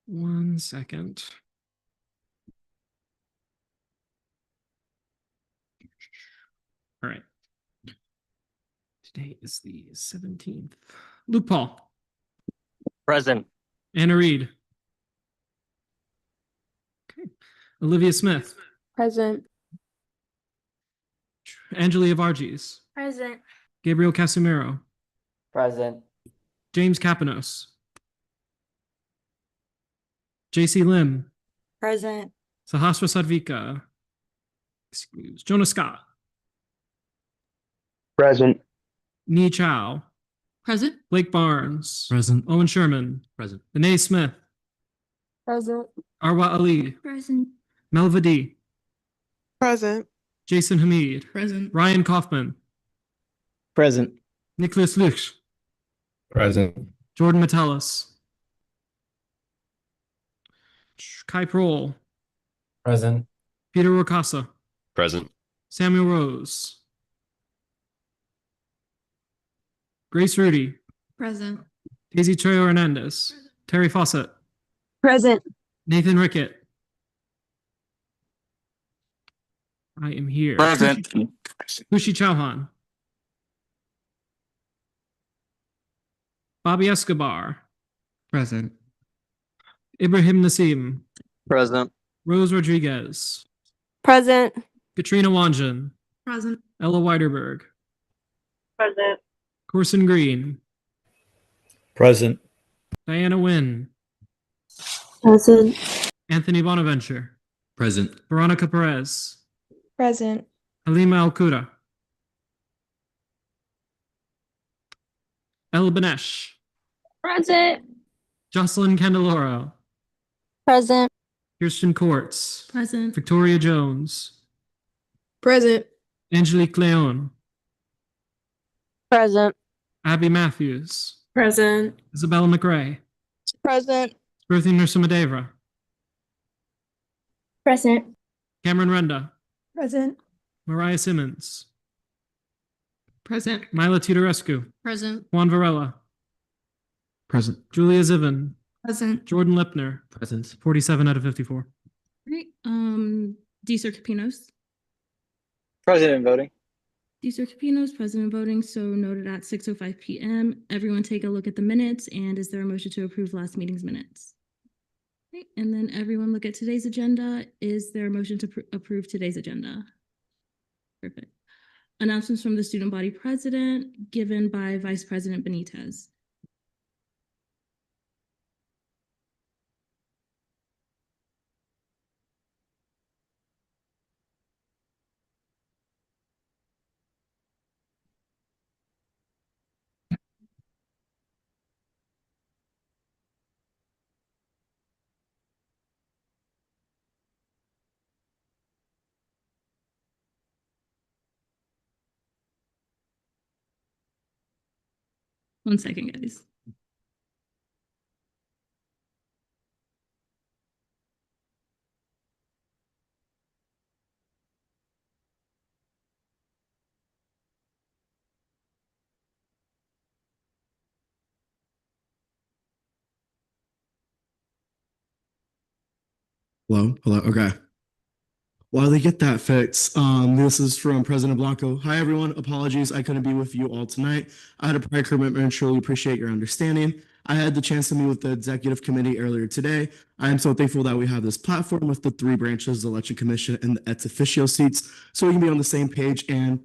1 second. All right. Today is the 17th. Luke Paul. Present. Anna Reed. Okay. Olivia Smith. Present. Angelia Varghese. Present. Gabriel Casimiro. Present. James Kapanos. JC Lim. Present. Sahasra Sadvika. Excuse. Jonah Scott. Present. Nee Chow. Present. Blake Barnes. Present. Owen Sherman. Present. Danae Smith. Present. Arwa Ali. Present. Melva D. Present. Jason Hamid. Present. Ryan Kaufman. Present. Nicholas Luch. Present. Jordan Metellus. Kai Prohl. Present. Peter Rocasa. Present. Samuel Rose. Grace Rudy. Present. Daisy Trejo Hernandez. Terry Fawcett. Present. Nathan Rickett. I am here. Present. Kushi Chauhan. Bobby Escobar. Present. Ibrahim Nassim. Present. Rose Rodriguez. Present. Katrina Wanjan. Present. Ella Weiderberg. Present. Corson Green. Present. Diana Wynn. Present. Anthony Bonaventure. Present. Veronica Perez. Present. Halima Al-Quda. El Banesh. Present. Jocelyn Candeloro. Present. Kirsten Courts. Present. Victoria Jones. Present. Angelique Leon. Present. Abby Matthews. Present. Isabella McRae. Present. Smriti Nrsimhadeva. Present. Cameron Renda. Present. Mariah Simmons. Present. Mila Tudorescu. Present. Juan Varela. Present. Julia Zivin. Present. Jordan Lepner. Present. 47 out of 54. Right. Deezer Capinos. President voting. Deezer Capinos, President voting, so noted at 6:05 p.m. Everyone take a look at the minutes, and is there a motion to approve last meeting's minutes? Okay, and then everyone look at today's agenda. Is there a motion to approve today's agenda? Perfect. Announcements from the student body president given by Vice President Benitez. One second, guys. Hello. Hello. Okay. While they get that fixed, this is from President Blanco. Hi, everyone. Apologies, I couldn't be with you all tonight. I had a prior commitment and truly appreciate your understanding. I had the chance to meet with the executive committee earlier today. I am so thankful that we have this platform with the three branches, the election commission and the ex officio seats, so we can be on the same page and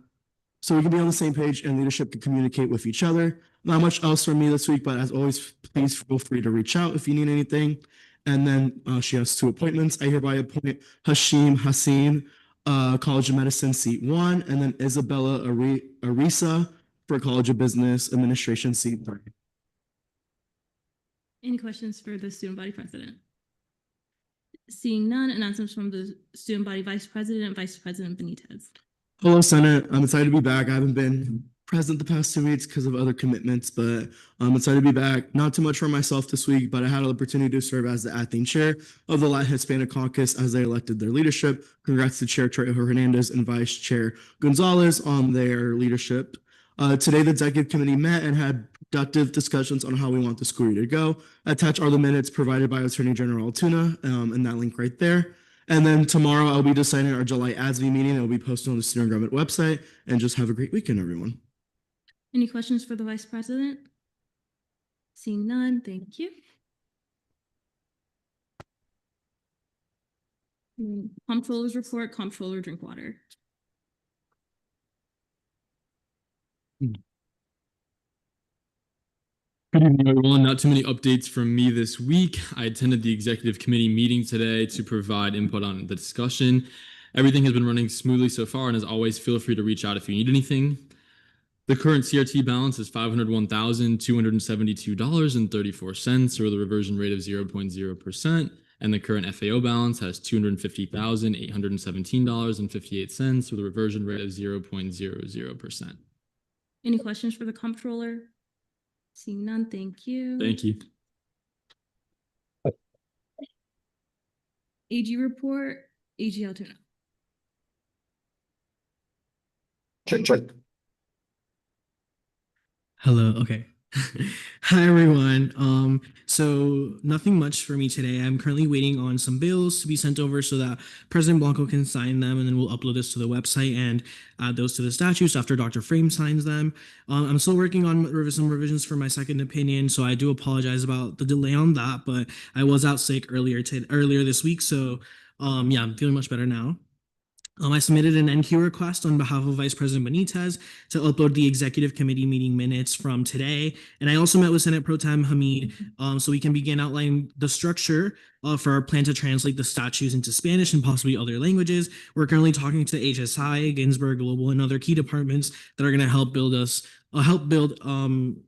leadership can communicate with each other. Not much else from me this week, but as always, please feel free to reach out if you need anything. And then she has two appointments. I hereby appoint Hashim Hassin, College of Medicine, seat 1, and then Isabella Arisa for College of Business Administration, seat 3. Any questions for the student body president? Seeing none, announcements from the student body vice president, Vice President Benitez. Hello, Senate. I'm excited to be back. I haven't been present the past 2 weeks because of other commitments, but I'm excited to be back. Not too much for myself this week, but I had an opportunity to serve as the acting chair of the Latin Hispanic Caucus as they elected their leadership. Congrats to Chair Trejo Hernandez and Vice Chair Gonzalez on their leadership. Today, the executive committee met and had productive discussions on how we want the school year to go. Attached are the minutes provided by Attorney General Altuna, and that link right there. And then tomorrow I'll be deciding our July ASB meeting. It will be posted on the student government website. And just have a great weekend, everyone. Any questions for the Vice President? Seeing none, thank you. Comptroller's report, Comptroller Drinkwater. Good evening, everyone. Not too many updates from me this week. I attended the executive committee meeting today to provide input on the discussion. Everything has been running smoothly so far, and as always, feel free to reach out if you need anything. The current CRT balance is $501,272.34, or the reversion rate of 0.0%, and the current FAO balance has $250,817.58, or the reversion rate of 0.00%. Any questions for the Comptroller? Seeing none, thank you. Thank you. AG report, AG Altuna. Hello. Okay. Hi, everyone. So nothing much for me today. I'm currently waiting on some bills to be sent over so that President Blanco can sign them, and then we'll upload this to the website and add those to the statutes after Dr. Frame signs them. I'm still working on some revisions for my second opinion, so I do apologize about the delay on that, but I was out sick earlier this week, so yeah, I'm feeling much better now. I submitted an NQ request on behalf of Vice President Benitez to upload the executive committee meeting minutes from today. And I also met with Senate Pro Tem Hamid so we can begin outlining the structure for our plan to translate the statutes into Spanish and possibly other languages. We're currently talking to HSI, Ginsburg Global, and other key departments that are going to help build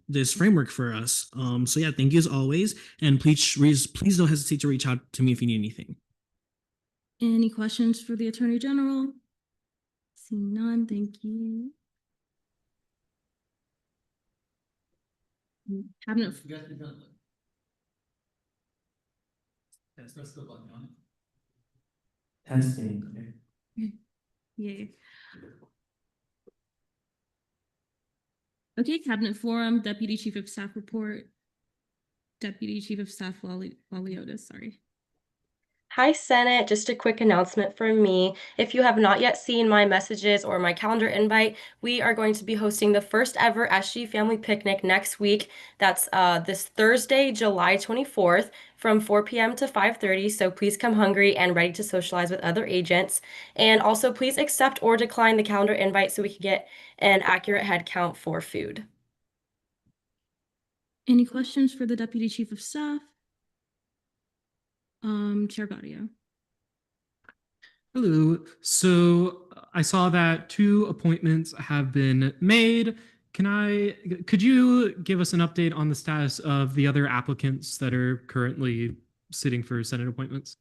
this framework for us. So yeah, thank you as always. And please don't hesitate to reach out to me if you need anything. Any questions for the Attorney General? Seeing none, thank you. Cabinet. Testing. Yay. Okay, Cabinet Forum, Deputy Chief of Staff report. Deputy Chief of Staff Waliotis, sorry. Hi, Senate. Just a quick announcement from me. If you have not yet seen my messages or my calendar invite, we are going to be hosting the first ever SG Family Picnic next week. That's this Thursday, July 24th from 4 p.m. to 5:30. So please come hungry and ready to socialize with other agents. And also please accept or decline the calendar invite so we can get an accurate head count for food. Any questions for the Deputy Chief of Staff? Chair Gaudio. Hello. So I saw that 2 appointments have been made. Could you give us an update on the status of the other applicants that are currently sitting for Senate appointments?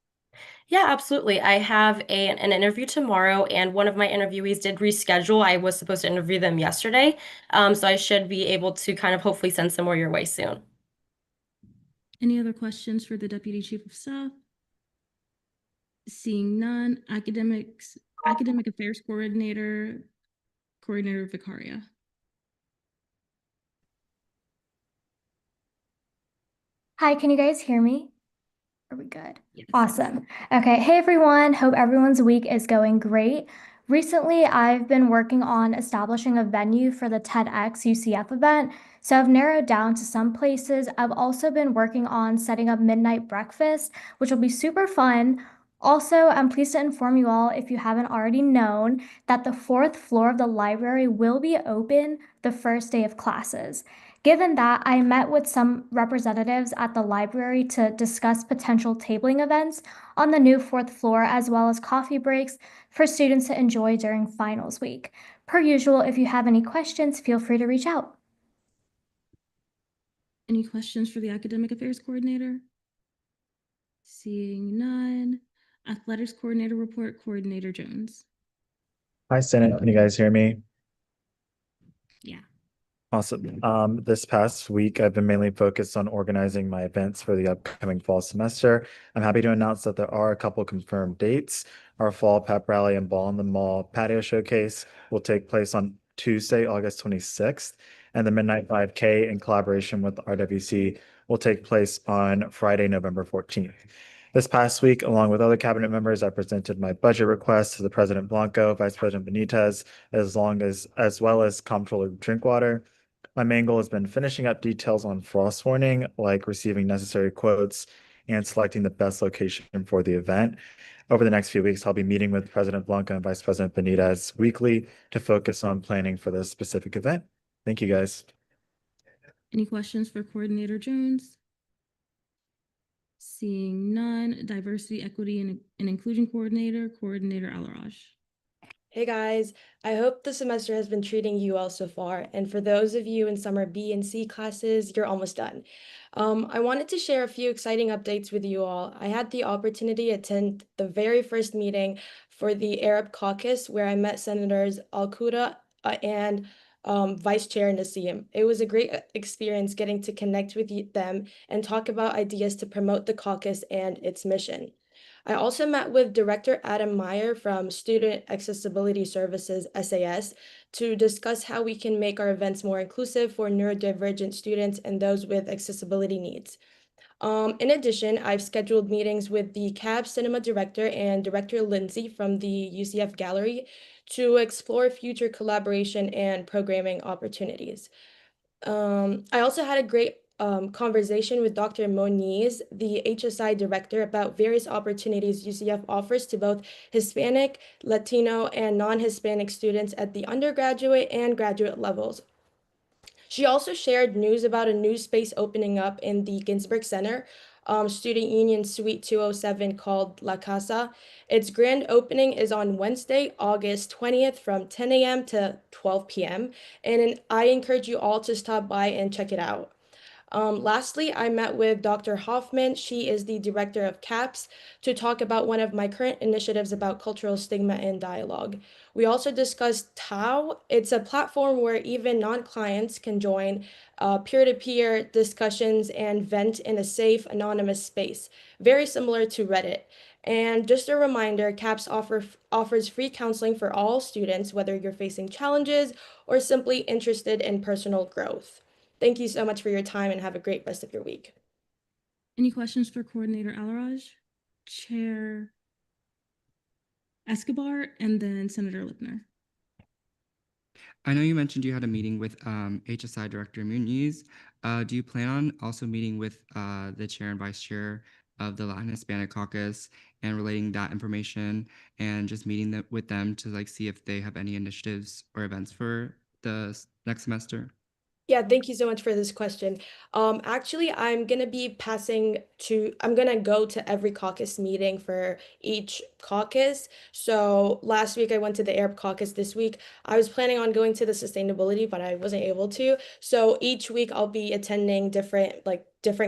Yeah, absolutely. I have an interview tomorrow, and one of my interviewees did reschedule. I was supposed to interview them yesterday, so I should be able to kind of hopefully send some more your way soon. Any other questions for the Deputy Chief of Staff? Seeing none, Academic Affairs Coordinator Vicaria. Hi, can you guys hear me? Are we good? Yes. Awesome. Okay. Hey, everyone. Hope everyone's week is going great. Recently, I've been working on establishing a venue for the TEDx UCF event. So I've narrowed down to some places. I've also been working on setting up midnight breakfast, which will be super fun. Also, I'm pleased to inform you all, if you haven't already known, that the 4th floor of the library will be open the first day of classes. Given that, I met with some representatives at the library to discuss potential tabling events on the new 4th floor, as well as coffee breaks for students to enjoy during finals week. Per usual, if you have any questions, feel free to reach out. Any questions for the Academic Affairs Coordinator? Seeing none. Athletics Coordinator report, Coordinator Jones. Hi, Senate. Can you guys hear me? Yeah. Awesome. This past week, I've been mainly focused on organizing my events for the upcoming fall semester. I'm happy to announce that there are a couple confirmed dates. Our fall pep rally and ball in the mall patio showcase will take place on Tuesday, August 26th. and the Midnight 5K in collaboration with RWC will take place on Friday, November 14th. This past week, along with other cabinet members, I presented my budget request to the President Blanco, Vice President Benitez, as well as Comptroller Drinkwater. My main goal has been finishing up details on frost warning, like receiving necessary quotes and selecting the best location for the event. Over the next few weeks, I'll be meeting with President Blanco and Vice President Benitez weekly to focus on planning for this specific event. Thank you, guys. Any questions for Coordinator Jones? Seeing none, Diversity, Equity, and Inclusion Coordinator, Coordinator Alaraj. Hey guys, I hope the semester has been treating you well so far. And for those of you in summer B and C classes, you're almost done. I wanted to share a few exciting updates with you all. I had the opportunity to attend the very first meeting for the Arab Caucus, where I met Senators Al-Quda and Vice Chair Nassim. It was a great experience getting to connect with them and talk about ideas to promote the caucus and its mission. I also met with Director Adam Meyer from Student Accessibility Services, SAS, to discuss how we can make our events more inclusive for neurodivergent students and those with accessibility needs. In addition, I've scheduled meetings with the CAB Cinema Director and Director Lindsay from the UCF Gallery to explore future collaboration and programming opportunities. I also had a great conversation with Dr. Moniz, the HSI director, about various opportunities UCF offers to both Hispanic, Latino, and non-Hispanic students at the undergraduate and graduate levels. She also shared news about a new space opening up in the Ginsburg Center, Student Union Suite 207, called La Casa. Its grand opening is on Wednesday, August 20th from 10 a.m. to 12 p.m. And I encourage you all to stop by and check it out. Lastly, I met with Dr. Hoffman. She is the director of CAPS, to talk about one of my current initiatives about cultural stigma and dialogue. We also discussed TAO. It's a platform where even non-clients can join peer-to-peer discussions and vent in a safe, anonymous space, very similar to Reddit. And just a reminder, CAPS offers free counseling for all students, whether you're facing challenges or simply interested in personal growth. Thank you so much for your time and have a great rest of your week. Any questions for Coordinator Alaraj, Chair Escobar, and then Senator Lipner? I know you mentioned you had a meeting with HSI Director Muniz. Do you plan on also meeting with the chair and vice chair of the Latin Hispanic Caucus and relating that information and just meeting with them to like see if they have any initiatives or events for the next semester? Yeah, thank you so much for this question. Actually, I'm gonna go to every caucus meeting for each caucus. So last week I went to the Arab Caucus. This week I was planning on going to the sustainability, but I wasn't able to. So each week I'll be attending different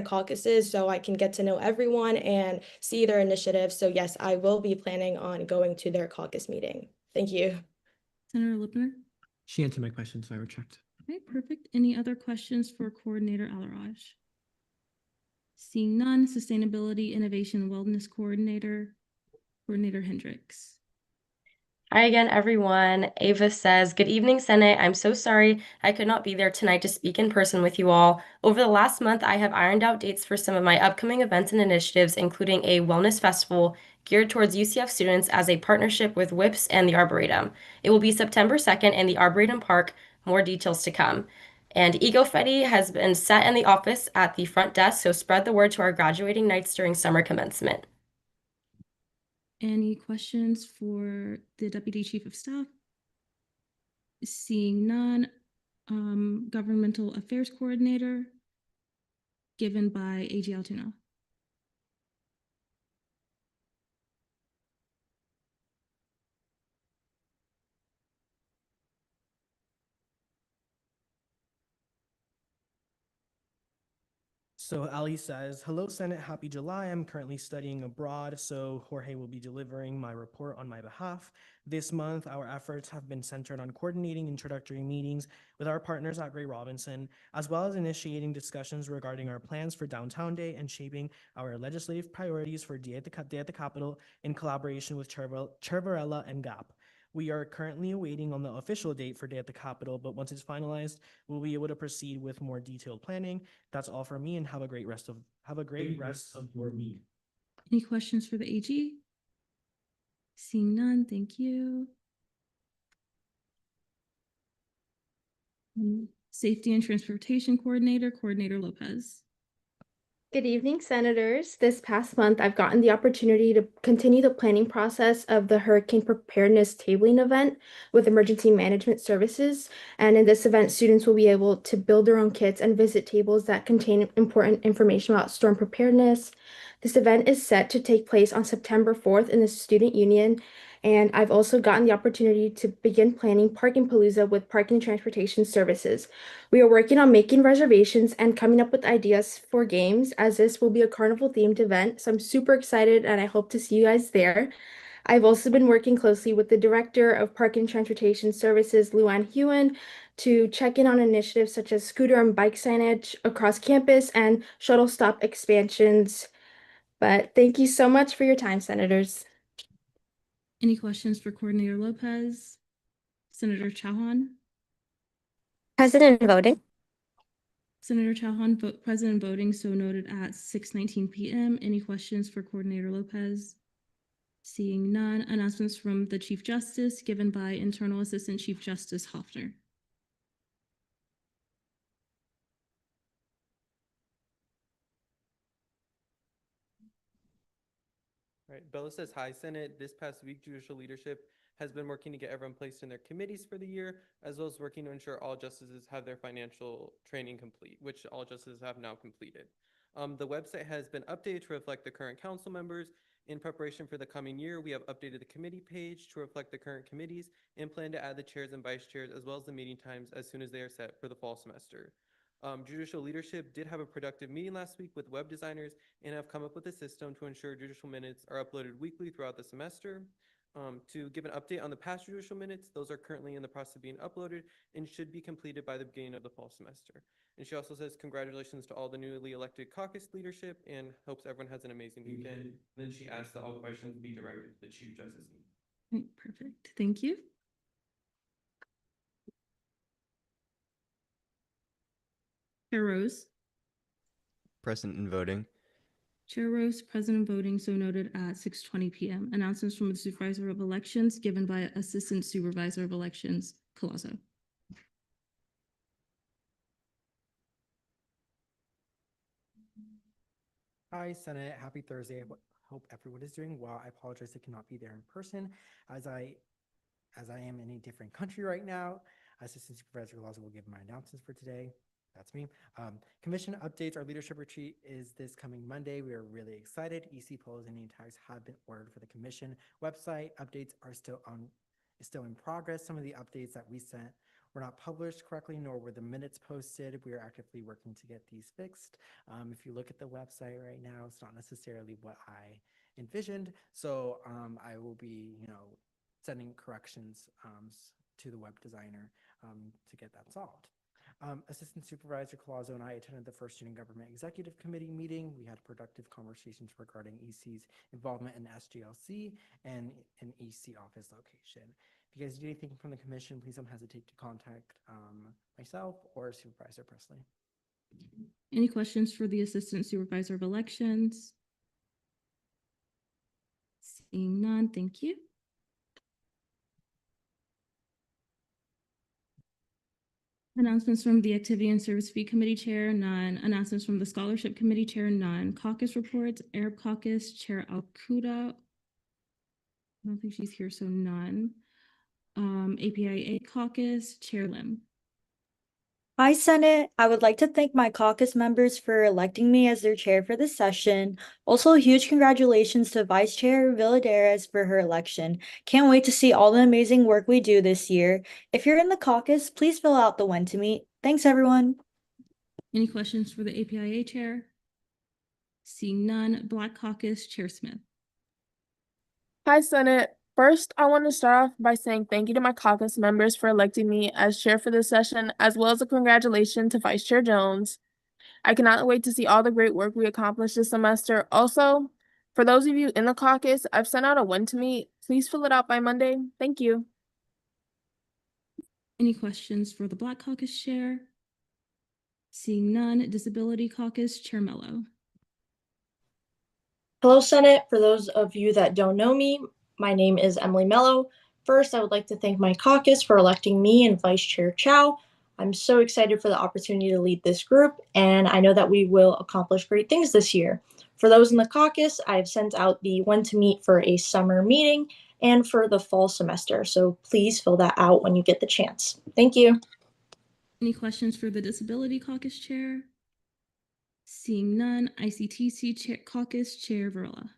caucuses so I can get to know everyone and see their initiatives. So yes, I will be planning on going to their caucus meeting. Thank you. Senator Lipner? She answered my question, so I retract. Okay, perfect. Any other questions for Coordinator Alaraj? Seeing none, Sustainability, Innovation, and Wellness Coordinator, Coordinator Hendricks. Hi again, everyone. Ava says, good evening, Senate. I'm so sorry I could not be there tonight to speak in person with you all. Over the last month, I have ironed out dates for some of my upcoming events and initiatives, including a wellness festival geared towards UCF students as a partnership with WIPS and the Arboretum. It will be September 2nd in the Arboretum Park. More details to come. And EgoFetti has been set in the office at the front desk, so spread the word to our graduating nights during summer commencement. Any questions for the Deputy Chief of Staff? Seeing none, Governmental Affairs Coordinator, given by AG Altoona. So Ali says, hello, Senate. Happy July. I'm currently studying abroad, so Jorge will be delivering my report on my behalf. This month, our efforts have been centered on coordinating introductory meetings with our partners at Gray Robinson, as well as initiating discussions regarding our plans for Downtown Day and shaping our legislative priorities for Day at the Capitol in collaboration with Chervarela and GAP. We are currently awaiting on the official date for Day at the Capitol, but once it's finalized, we'll be able to proceed with more detailed planning. That's all from me, and have a great rest of your week. Any questions for the AG? Seeing none, thank you. Safety and Transportation Coordinator, Coordinator Lopez. Good evening, Senators. This past month, I've gotten the opportunity to continue the planning process of the Hurricane Preparedness Tabling event with Emergency Management Services. And in this event, students will be able to build their own kits and visit tables that contain important information about storm preparedness. This event is set to take place on September 4th in the Student Union. And I've also gotten the opportunity to begin planning Parking Palooza with Parking and Transportation Services. We are working on making reservations and coming up with ideas for games, as this will be a carnival themed event. So I'm super excited and I hope to see you guys there. I've also been working closely with the Director of Parking and Transportation Services, Luann Hewen, to check in on initiatives such as scooter and bike signage across campus and shuttle stop expansions. But thank you so much for your time, Senators. Any questions for Coordinator Lopez? Senator Chauhan? President voting. Senator Chauhan, President voting, so noted at 6:19 p.m. Any questions for Coordinator Lopez? Seeing none, announcements from the Chief Justice given by Internal Assistant Chief Justice Hoffner. All right, Bella says, hi, Senate. This past week, judicial leadership has been working to get everyone placed in their committees for the year, as well as working to ensure all justices have their financial training complete, which all justices have now completed. The website has been updated to reflect the current council members. In preparation for the coming year, we have updated the committee page to reflect the current committees and plan to add the chairs and vice chairs as well as the meeting times as soon as they are set for the fall semester. Judicial leadership did have a productive meeting last week with web designers and have come up with a system to ensure judicial minutes are uploaded weekly throughout the semester. To give an update on the past judicial minutes, those are currently in the process of being uploaded and should be completed by the beginning of the fall semester. And she also says congratulations to all the newly elected caucus leadership and hopes everyone has an amazing weekend. And then she asks that all questions be directed to the Chief Justice. Perfect, thank you. Chair Rose. Present and voting. Chair Rose, President voting, so noted at 6:20 p.m. Announcements from the Supervisor of Elections given by Assistant Supervisor of Elections, Collazo. Hi, Senate. Happy Thursday. I hope everyone is doing well. I apologize I cannot be there in person as I am in a different country right now. Assistant Supervisor Collazo will give my announcements for today. That's me. Commission updates. Our leadership retreat is this coming Monday. We are really excited. EC polls and name tags have been ordered for the commission website. Updates are still in progress. Some of the updates that we sent were not published correctly, nor were the minutes posted. We are actively working to get these fixed. If you look at the website right now, it's not necessarily what I envisioned. So I will be, sending corrections to the web designer to get that solved. Assistant Supervisor Collazo and I attended the first Student Government Executive Committee meeting. We had productive conversations regarding EC's involvement in SGLC and an EC office location. If you guys need anything from the commission, please don't hesitate to contact myself or Supervisor Presley. Any questions for the Assistant Supervisor of Elections? Seeing none, thank you. Announcements from the Activity and Service Fee Committee Chair, none. Announcements from the Scholarship Committee Chair, none. Caucus reports, Arab Caucus, Chair Alcuda. I don't think she's here, so none. APIA Caucus, Chair Lim. Hi, Senate. I would like to thank my caucus members for electing me as their chair for this session. Also, huge congratulations to Vice Chair Villadares for her election. Can't wait to see all the amazing work we do this year. If you're in the caucus, please fill out the when to meet. Thanks, everyone. Any questions for the APIA Chair? Seeing none, Black Caucus, Chair Smith. Hi, Senate. First, I want to start off by saying thank you to my caucus members for electing me as chair for this session, as well as a congratulations to Vice Chair Jones. I cannot wait to see all the great work we accomplished this semester. Also, for those of you in the caucus, I've sent out a when to meet. Please fill it out by Monday. Thank you. Any questions for the Black Caucus Chair? Seeing none, Disability Caucus, Chair Mello. Hello, Senate. For those of you that don't know me, my name is Emily Mello. First, I would like to thank my caucus for electing me and Vice Chair Chow. I'm so excited for the opportunity to lead this group, and I know that we will accomplish great things this year. For those in the caucus, I have sent out the when to meet for a summer meeting and for the fall semester, so please fill that out when you get the chance. Thank you. Any questions for the Disability Caucus Chair? Seeing none, ICTC Caucus, Chair Varela.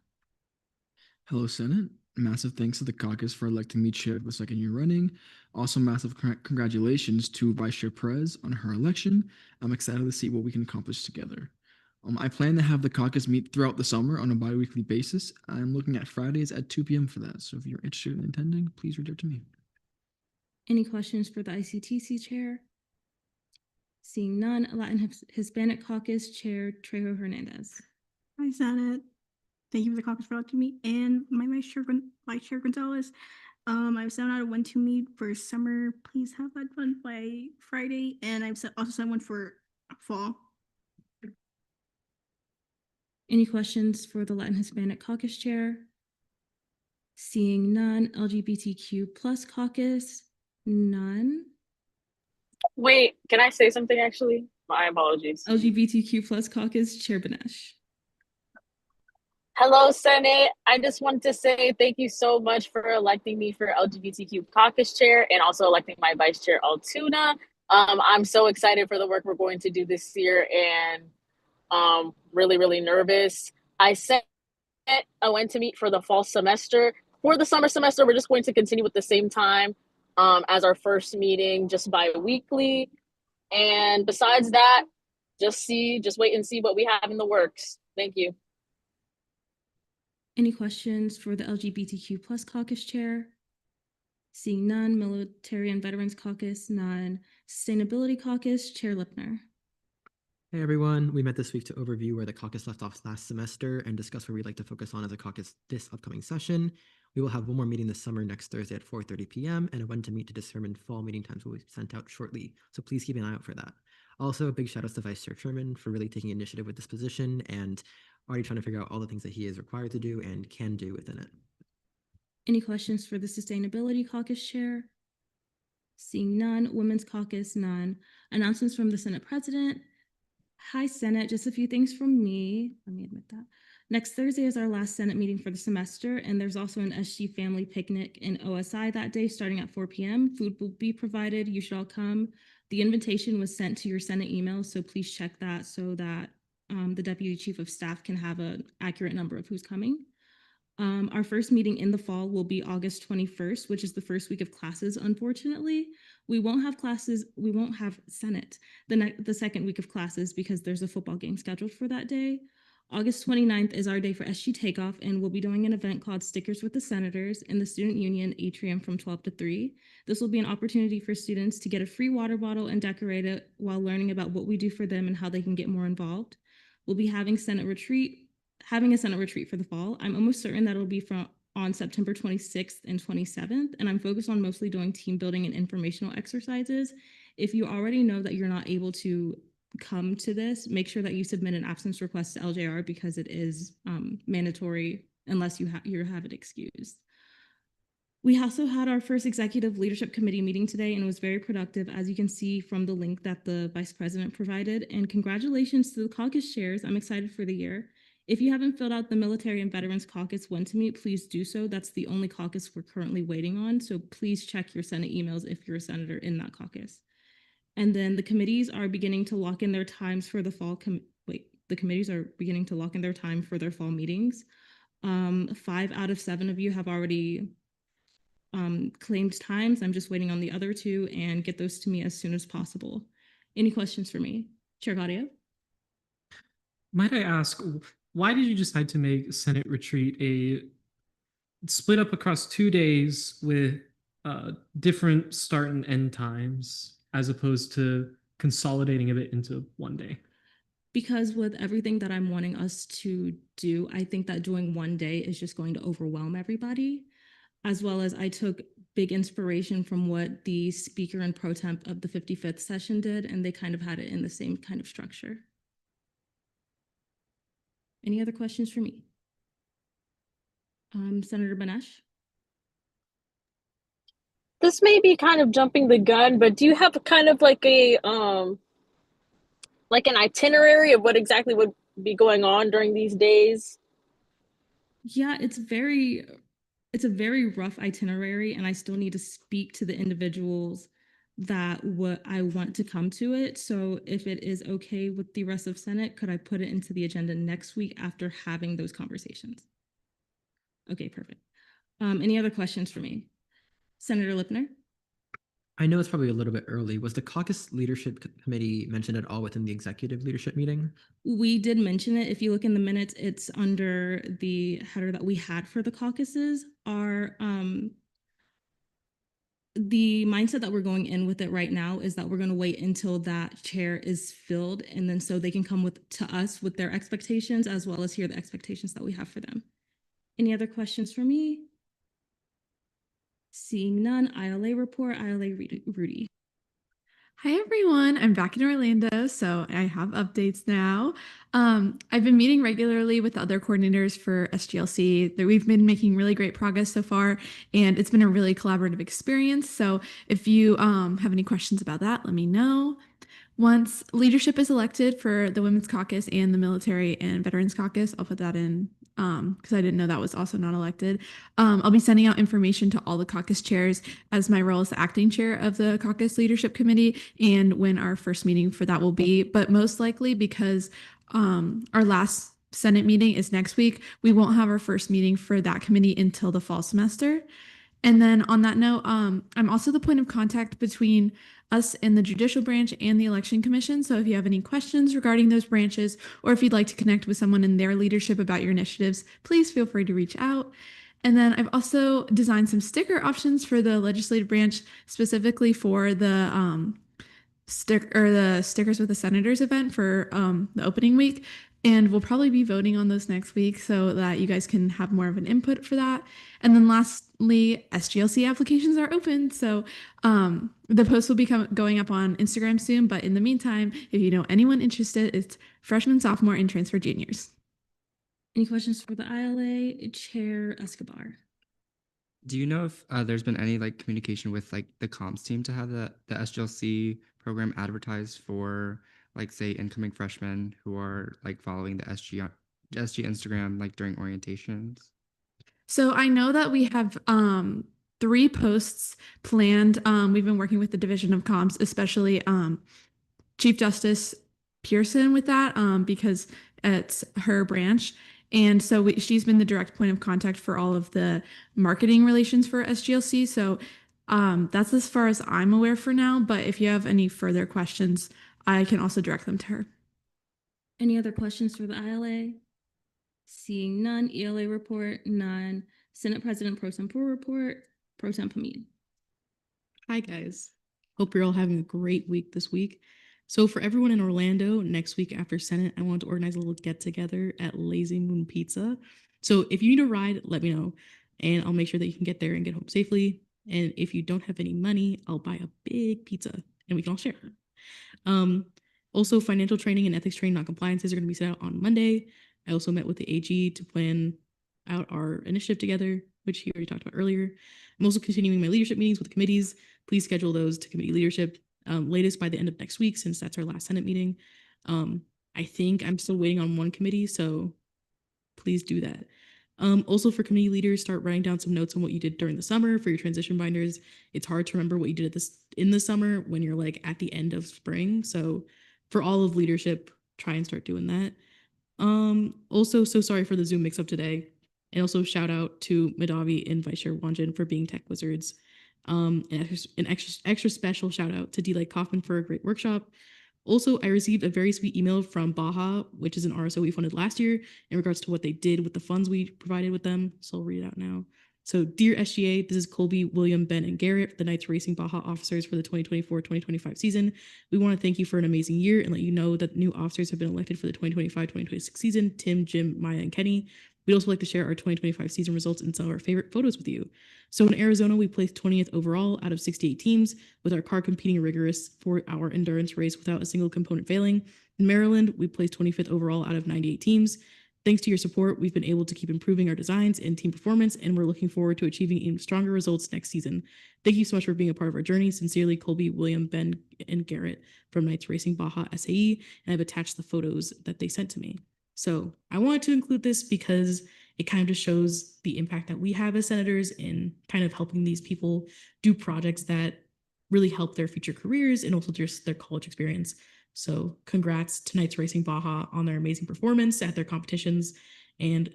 Hello, Senate. Massive thanks to the caucus for electing me chair for the second year running. Also, massive congratulations to Vice Chair Perez on her election. I'm excited to see what we can accomplish together. I plan to have the caucus meet throughout the summer on a bi-weekly basis. I'm looking at Fridays at 2 p.m. for that. So if you're interested in attending, please reach out to me. Any questions for the ICTC Chair? Seeing none, Latin Hispanic Caucus, Chair Trejo Hernandez. Hi, Senate. Thank you for the caucus for electing me and my Vice Chair Gonzalez. I've sent out a one to meet for summer. Please have that done by Friday, and I've also sent one for fall. Any questions for the Latin Hispanic Caucus Chair? Seeing none, LGBTQ plus caucus, none. Wait, can I say something actually? My apologies. LGBTQ plus caucus, Chair Benesh. Hello, Senate. I just want to say thank you so much for electing me for LGBTQ caucus chair and also electing my vice chair, Altuna. I'm so excited for the work we're going to do this year and really, really nervous. I went to meet for the fall semester. For the summer semester, we're just going to continue with the same time as our first meeting, just bi-weekly. And besides that, just wait and see what we have in the works. Thank you. Any questions for the LGBTQ plus caucus chair? Seeing none, Military and Veterans Caucus, none. Sustainability Caucus, Chair Lipner. Hey everyone, we met this week to overview where the caucus left off last semester and discuss where we'd like to focus on as a caucus this upcoming session. We will have one more meeting this summer next Thursday at 4:30 p.m. and a when to meet to determine fall meeting times will be sent out shortly, so please keep an eye out for that. Also, big shout outs to Vice Chair Sherman for really taking initiative with this position and already trying to figure out all the things that he is required to do and can do within it. Any questions for the Sustainability Caucus Chair? Seeing none, Women's Caucus, none. Announcements from the Senate President. Hi, Senate. Just a few things from me. Let me admit that. Next Thursday is our last Senate meeting for the semester, and there's also an SG family picnic in OSI that day starting at 4 p.m. Food will be provided. You should all come. The invitation was sent to your Senate email, so please check that so that the Deputy Chief of Staff can have an accurate number of who's coming. Our first meeting in the fall will be August 21st, which is the first week of classes, unfortunately. We won't have classes, we won't have Senate the second week of classes because there's a football game scheduled for that day. August 29th is our day for SG Takeoff, and we'll be doing an event called Stickers with the Senators in the Student Union atrium from 12 to 3. This will be an opportunity for students to get a free water bottle and decorate it while learning about what we do for them and how they can get more involved. We'll be having a Senate retreat for the fall. I'm almost certain that it'll be on September 26th and 27th, and I'm focused on mostly doing team building and informational exercises. If you already know that you're not able to come to this, make sure that you submit an absence request to LJR because it is mandatory unless you have it excused. We also had our first Executive Leadership Committee meeting today, and it was very productive, as you can see from the link that the Vice President provided. And congratulations to the caucus chairs. I'm excited for the year. If you haven't filled out the Military and Veterans Caucus when to meet, please do so. That's the only caucus we're currently waiting on, so please check your Senate emails if you're a senator in that caucus. And then the committees are beginning to lock in their times for the fall. The committees are beginning to lock in their time for their fall meetings. 5 out of 7 of you have already claimed times. I'm just waiting on the other 2 and get those to me as soon as possible. Any questions for me? Chair Gaudio? Might I ask, why did you decide to make Senate Retreat a split up across 2 days with different start and end times as opposed to consolidating it into one day? Because with everything that I'm wanting us to do, I think that doing one day is just going to overwhelm everybody. As well as I took big inspiration from what the speaker and pro temp of the 55th session did, and they kind of had it in the same kind of structure. Any other questions for me? Senator Banesh? This may be kind of jumping the gun, but do you have kind of like a like an itinerary of what exactly would be going on during these days? Yeah, it's a very rough itinerary, and I still need to speak to the individuals that what I want to come to it. So if it is okay with the rest of Senate, could I put it into the agenda next week after having those conversations? Okay, perfect. Any other questions for me? Senator Lipner? I know it's probably a little bit early. Was the caucus leadership committee mentioned at all within the executive leadership meeting? We did mention it. If you look in the minutes, it's under the header that we had for the caucuses. The mindset that we're going in with it right now is that we're going to wait until that chair is filled, and then so they can come to us with their expectations as well as hear the expectations that we have for them. Any other questions for me? Seeing none, ILA report, ILA Rudy. Hi everyone, I'm back in Orlando, so I have updates now. I've been meeting regularly with the other coordinators for SGLC. We've been making really great progress so far, and it's been a really collaborative experience. So if you have any questions about that, let me know. Once leadership is elected for the Women's Caucus and the Military and Veterans Caucus, I'll put that in because I didn't know that was also not elected. I'll be sending out information to all the caucus chairs as my role as the acting chair of the caucus leadership committee and when our first meeting for that will be. But most likely because our last Senate meeting is next week, we won't have our first meeting for that committee until the fall semester. And then on that note, I'm also the point of contact between us and the judicial branch and the election commission. So if you have any questions regarding those branches, or if you'd like to connect with someone in their leadership about your initiatives, please feel free to reach out. And then I've also designed some sticker options for the legislative branch, specifically for the stickers with the senators event for the opening week. And we'll probably be voting on those next week so that you guys can have more of an input for that. And then lastly, SGLC applications are open. So the post will be going up on Instagram soon. But in the meantime, if you know anyone interested, it's freshmen, sophomore, and transfer juniors. Any questions for the ILA? Chair Escobar. Do you know if there's been any like communication with like the comms team to have the SGLC program advertised for like say incoming freshmen who are like following the SG Instagram like during orientations? So I know that we have 3 posts planned. We've been working with the Division of Comms, especially Chief Justice Pearson with that because it's her branch. And so she's been the direct point of contact for all of the marketing relations for SGLC. So that's as far as I'm aware for now. But if you have any further questions, I can also direct them to her. Any other questions for the ILA? Seeing none, ELA report, none. Senate President Pro Tempore report, Pro Tem Hamid. Hi guys. Hope you're all having a great week this week. So for everyone in Orlando, next week after Senate, I want to organize a little get together at Lazy Moon Pizza. So if you need a ride, let me know and I'll make sure that you can get there and get home safely. And if you don't have any money, I'll buy a big pizza and we can all share. Also, financial training and ethics training non-compliances are going to be set out on Monday. I also met with the AG to plan out our initiative together, which he already talked about earlier. I'm also continuing my leadership meetings with the committees. Please schedule those to committee leadership latest by the end of next week, since that's our last Senate meeting. I think I'm still waiting on one committee, so please do that. Also for committee leaders, start writing down some notes on what you did during the summer for your transition binders. It's hard to remember what you did in the summer when you're like at the end of spring. So for all of leadership, try and start doing that. Also, so sorry for the Zoom mix-up today. And also shout out to Madavi and Vice Chair Wanjin for being tech wizards. An extra special shout out to D. Kaufman for a great workshop. Also, I received a very sweet email from Baja, which is an RSO we funded last year, in regards to what they did with the funds we provided with them. So I'll read it out now. So, dear SGA, this is Colby, William, Ben, and Garrett, the Knights Racing Baja officers for the 2024-2025 season. We want to thank you for an amazing year and let you know that new officers have been elected for the 2025-2026 season, Tim, Jim, Maya, and Kenny. We'd also like to share our 2025 season results and some of our favorite photos with you. So in Arizona, we placed 20th overall out of 68 teams, with our car competing a rigorous 4-hour endurance race without a single component failing. In Maryland, we placed 25th overall out of 98 teams. Thanks to your support, we've been able to keep improving our designs and team performance, and we're looking forward to achieving even stronger results next season. Thank you so much for being a part of our journey. Sincerely, Colby, William, Ben, and Garrett from Knights Racing Baja SAE, and I've attached the photos that they sent to me. So I wanted to include this because it kind of just shows the impact that we have as senators in kind of helping these people do projects that really help their future careers and also just their college experience. So congrats to Knights Racing Baja on their amazing performance at their competitions. And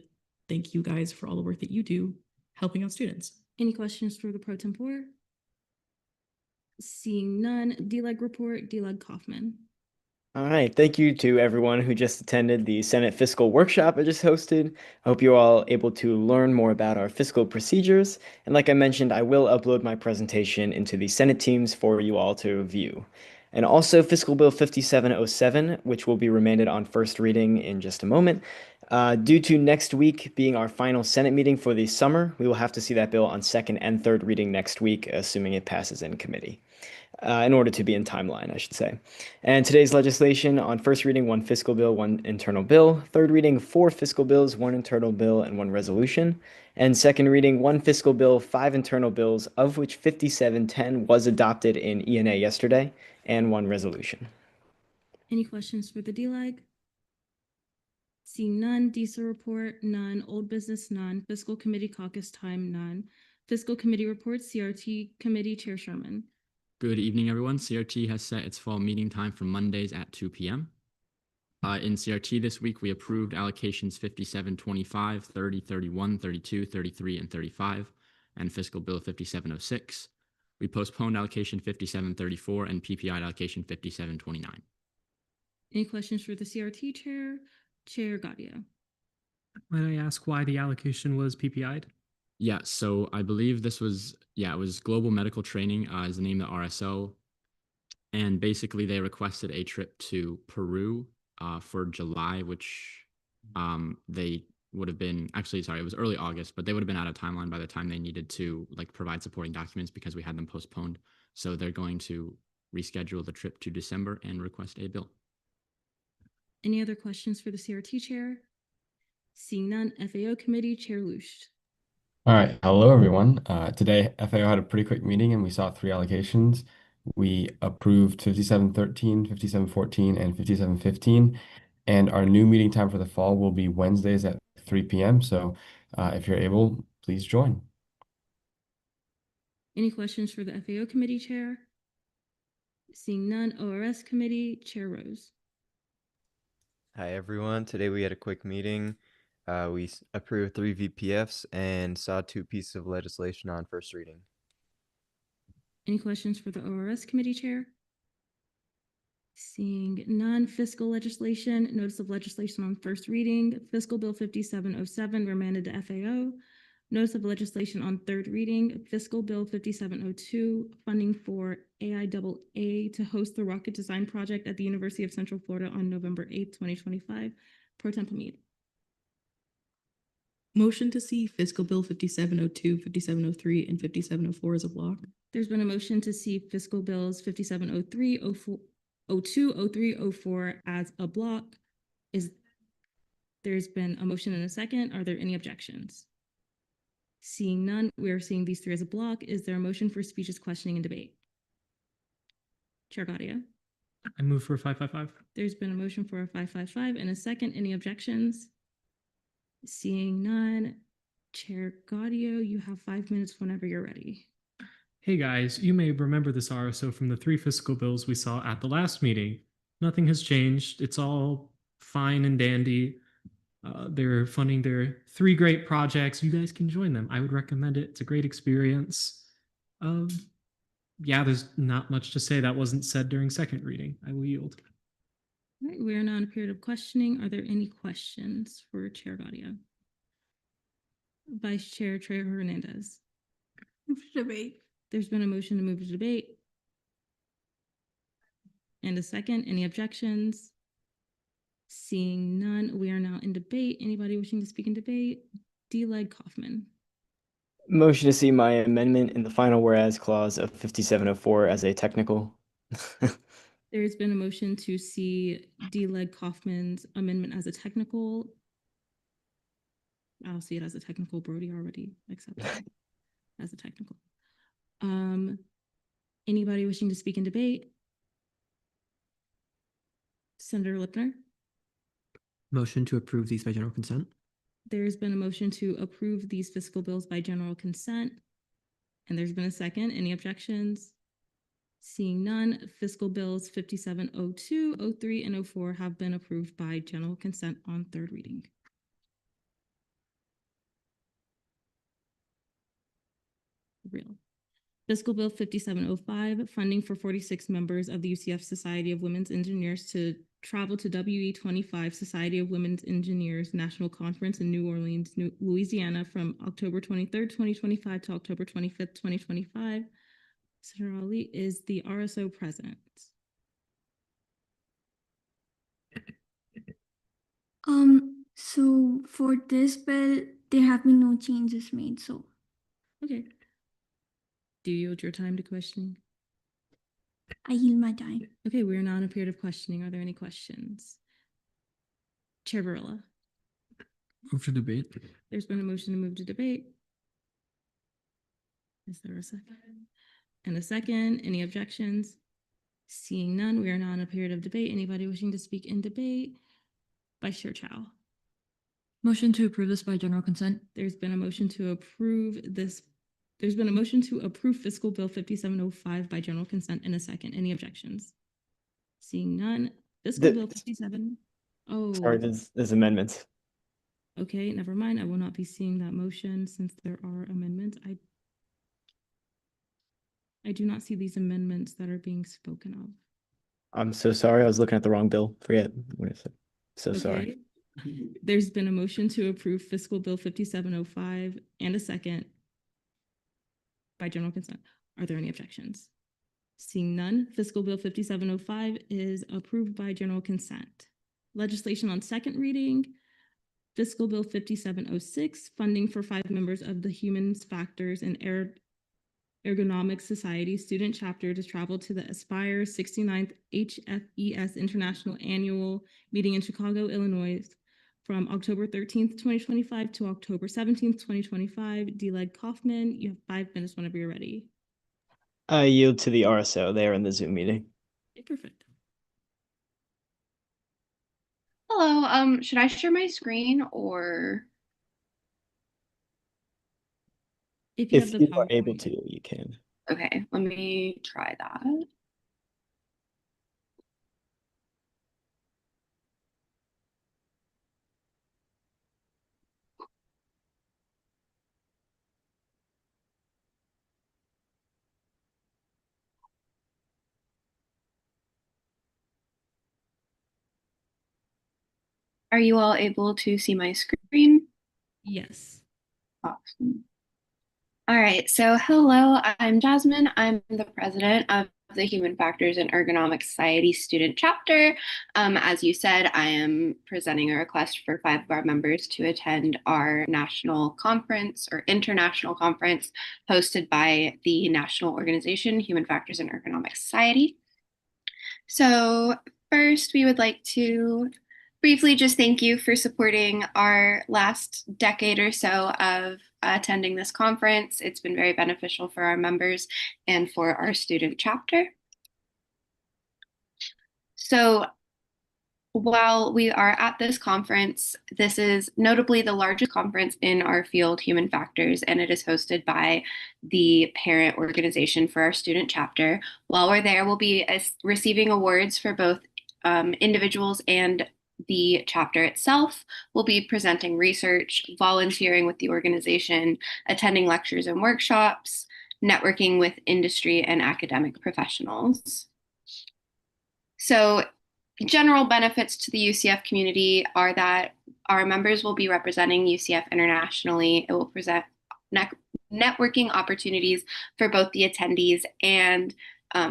thank you guys for all the work that you do helping out students. Any questions for the pro tempore? Seeing none, DLEG report, DLEG Kaufman. All right, thank you to everyone who just attended the Senate Fiscal Workshop I just hosted. I hope you're all able to learn more about our fiscal procedures. And like I mentioned, I will upload my presentation into the Senate Teams for you all to review. And also Fiscal Bill 5707, which will be remanded on first reading in just a moment. Due to next week being our final Senate meeting for the summer, we will have to see that bill on second and third reading next week, assuming it passes in committee. In order to be in timeline, I should say. And today's legislation on first reading, 1 fiscal bill, 1 internal bill. Third reading, 4 fiscal bills, 1 internal bill, and 1 resolution. And second reading, 1 fiscal bill, 5 internal bills, of which 5710 was adopted in ENA yesterday, and 1 resolution. Any questions for the DLEG? Seeing none, DISA report, none, old business, none, fiscal committee caucus time, none. Fiscal committee report, CRT committee, Chair Sherman. Good evening, everyone. CRT has set its fall meeting time for Mondays at 2 p.m. In CRT this week, we approved allocations 5725, 30, 31, 32, 33, and 35, and Fiscal Bill 5706. We postponed allocation 5734 and PPI allocation 5729. Any questions for the CRT chair? Chair Gaudio. Might I ask why the allocation was PPI'd? Yeah, so I believe this was, it was Global Medical Training is the name of the RSO. And basically they requested a trip to Peru for July, which they would have been, actually, sorry, it was early August, but they would have been out of timeline by the time they needed to provide supporting documents because we had them postponed. So they're going to reschedule the trip to December and request a bill. Any other questions for the CRT chair? Seeing none, FAO committee, Chair Lush. All right, hello everyone. Today FAO had a pretty quick meeting and we saw 3 allocations. We approved 5713, 5714, and 5715. And our new meeting time for the fall will be Wednesdays at 3 p.m. So if you're able, please join. Any questions for the FAO committee chair? Seeing none, ORS committee, Chair Rose. Hi, everyone. Today we had a quick meeting. We approved 3 VPFs and saw 2 pieces of legislation on first reading. Any questions for the ORS committee chair? Seeing none, fiscal legislation, notice of legislation on first reading, Fiscal Bill 5707 remanded to FAO, notice of legislation on third reading, Fiscal Bill 5702 funding for AIAA to host the rocket design project at the University of Central Florida on November 8th, 2025. Pro Temple Meade. Motion to see Fiscal Bill 5702, 5703, and 5704 as a block. There's been a motion to see fiscal bills 5703, 02, 03, 04 as a block. There's been a motion and a second. Are there any objections? Seeing none, we are seeing these 3 as a block. Is there a motion for speeches, questioning, and debate? Chair Gaudio. I move for 555. There's been a motion for a 555 and a second. Any objections? Seeing none, Chair Gaudio, you have 5 minutes whenever you're ready. Hey guys, you may remember this RSO from the 3 fiscal bills we saw at the last meeting. Nothing has changed. It's all fine and dandy. They're funding their 3 great projects. You guys can join them. I would recommend it. It's a great experience. Yeah, there's not much to say that wasn't said during second reading. I will yield. All right, we are now in a period of questioning. Are there any questions for Chair Gaudio? Vice Chair Trejo Hernandez. Move to debate. There's been a motion to move to debate. And a second. Any objections? Seeing none, we are now in debate. Anybody wishing to speak in debate? D-Leg Kaufman. Motion to see my amendment in the final whereas clause of 5704 as a technical. There's been a motion to see D-Leg Kaufman's amendment as a technical. I'll see it as a technical. Brody already accepted it as a technical. Anybody wishing to speak in debate? Senator Lipner. Motion to approve these by general consent. There's been a motion to approve these fiscal bills by general consent. And there's been a second. Any objections? Seeing none, fiscal bills 5702, 03, and 04 have been approved by general consent on third reading. Real. Fiscal Bill 5705, funding for 46 members of the UCF Society of Women's Engineers to travel to WE25 Society of Women's Engineers National Conference in New Orleans, Louisiana from October 23rd, 2025 to October 25th, 2025. Senator Ali is the RSO president. So for this bill, there have been no changes made, so. Okay. Do you yield your time to questioning? I yield my time. Okay, we are now in a period of questioning. Are there any questions? Chair Barilla. Move to debate. There's been a motion to move to debate. Is there a second? And a second. Any objections? Seeing none, we are now in a period of debate. Anybody wishing to speak in debate? Vice Chair Chow. Motion to approve this by general consent. There's been a motion to approve this. There's been a motion to approve Fiscal Bill 5705 by general consent in a second. Any objections? Seeing none. Fiscal Bill 57. Oh. Sorry, there's amendments. Okay, never mind. I will not be seeing that motion since there are amendments. I do not see these amendments that are being spoken of. I'm so sorry. I was looking at the wrong bill. Forget what I said. So sorry. There's been a motion to approve Fiscal Bill 5705 and a second by general consent. Are there any objections? Seeing none, Fiscal Bill 5705 is approved by general consent. Legislation on second reading, Fiscal Bill 5706, funding for 5 members of the Human Factors and Ergonomics Society student chapter to travel to the Aspire 69th HFES International Annual Meeting in Chicago, Illinois, from October 13th, 2025 to October 17th, 2025. D-Leg Kaufman, you have 5 minutes whenever you're ready. I yield to the RSO. They are in the Zoom meeting. Okay, perfect. Hello, should I share my screen or? If you are able to, you can. Okay, let me try that. Are you all able to see my screen? Yes. Awesome. All right, so hello, I'm Jasmine. I'm the president of the Human Factors and Ergonomics Society student chapter. As you said, I am presenting a request for 5 of our members to attend our national conference or international conference hosted by the national organization, Human Factors and Ergonomics Society. So first, we would like to briefly just thank you for supporting our last decade or so of attending this conference. It's been very beneficial for our members and for our student chapter. So while we are at this conference, this is notably the largest conference in our field, Human Factors, and it is hosted by the parent organization for our student chapter. While we're there, we'll be receiving awards for both individuals and the chapter itself. Will be presenting research, volunteering with the organization, attending lectures and workshops, networking with industry and academic professionals. So general benefits to the UCF community are that our members will be representing UCF internationally. It will present networking opportunities for both the attendees and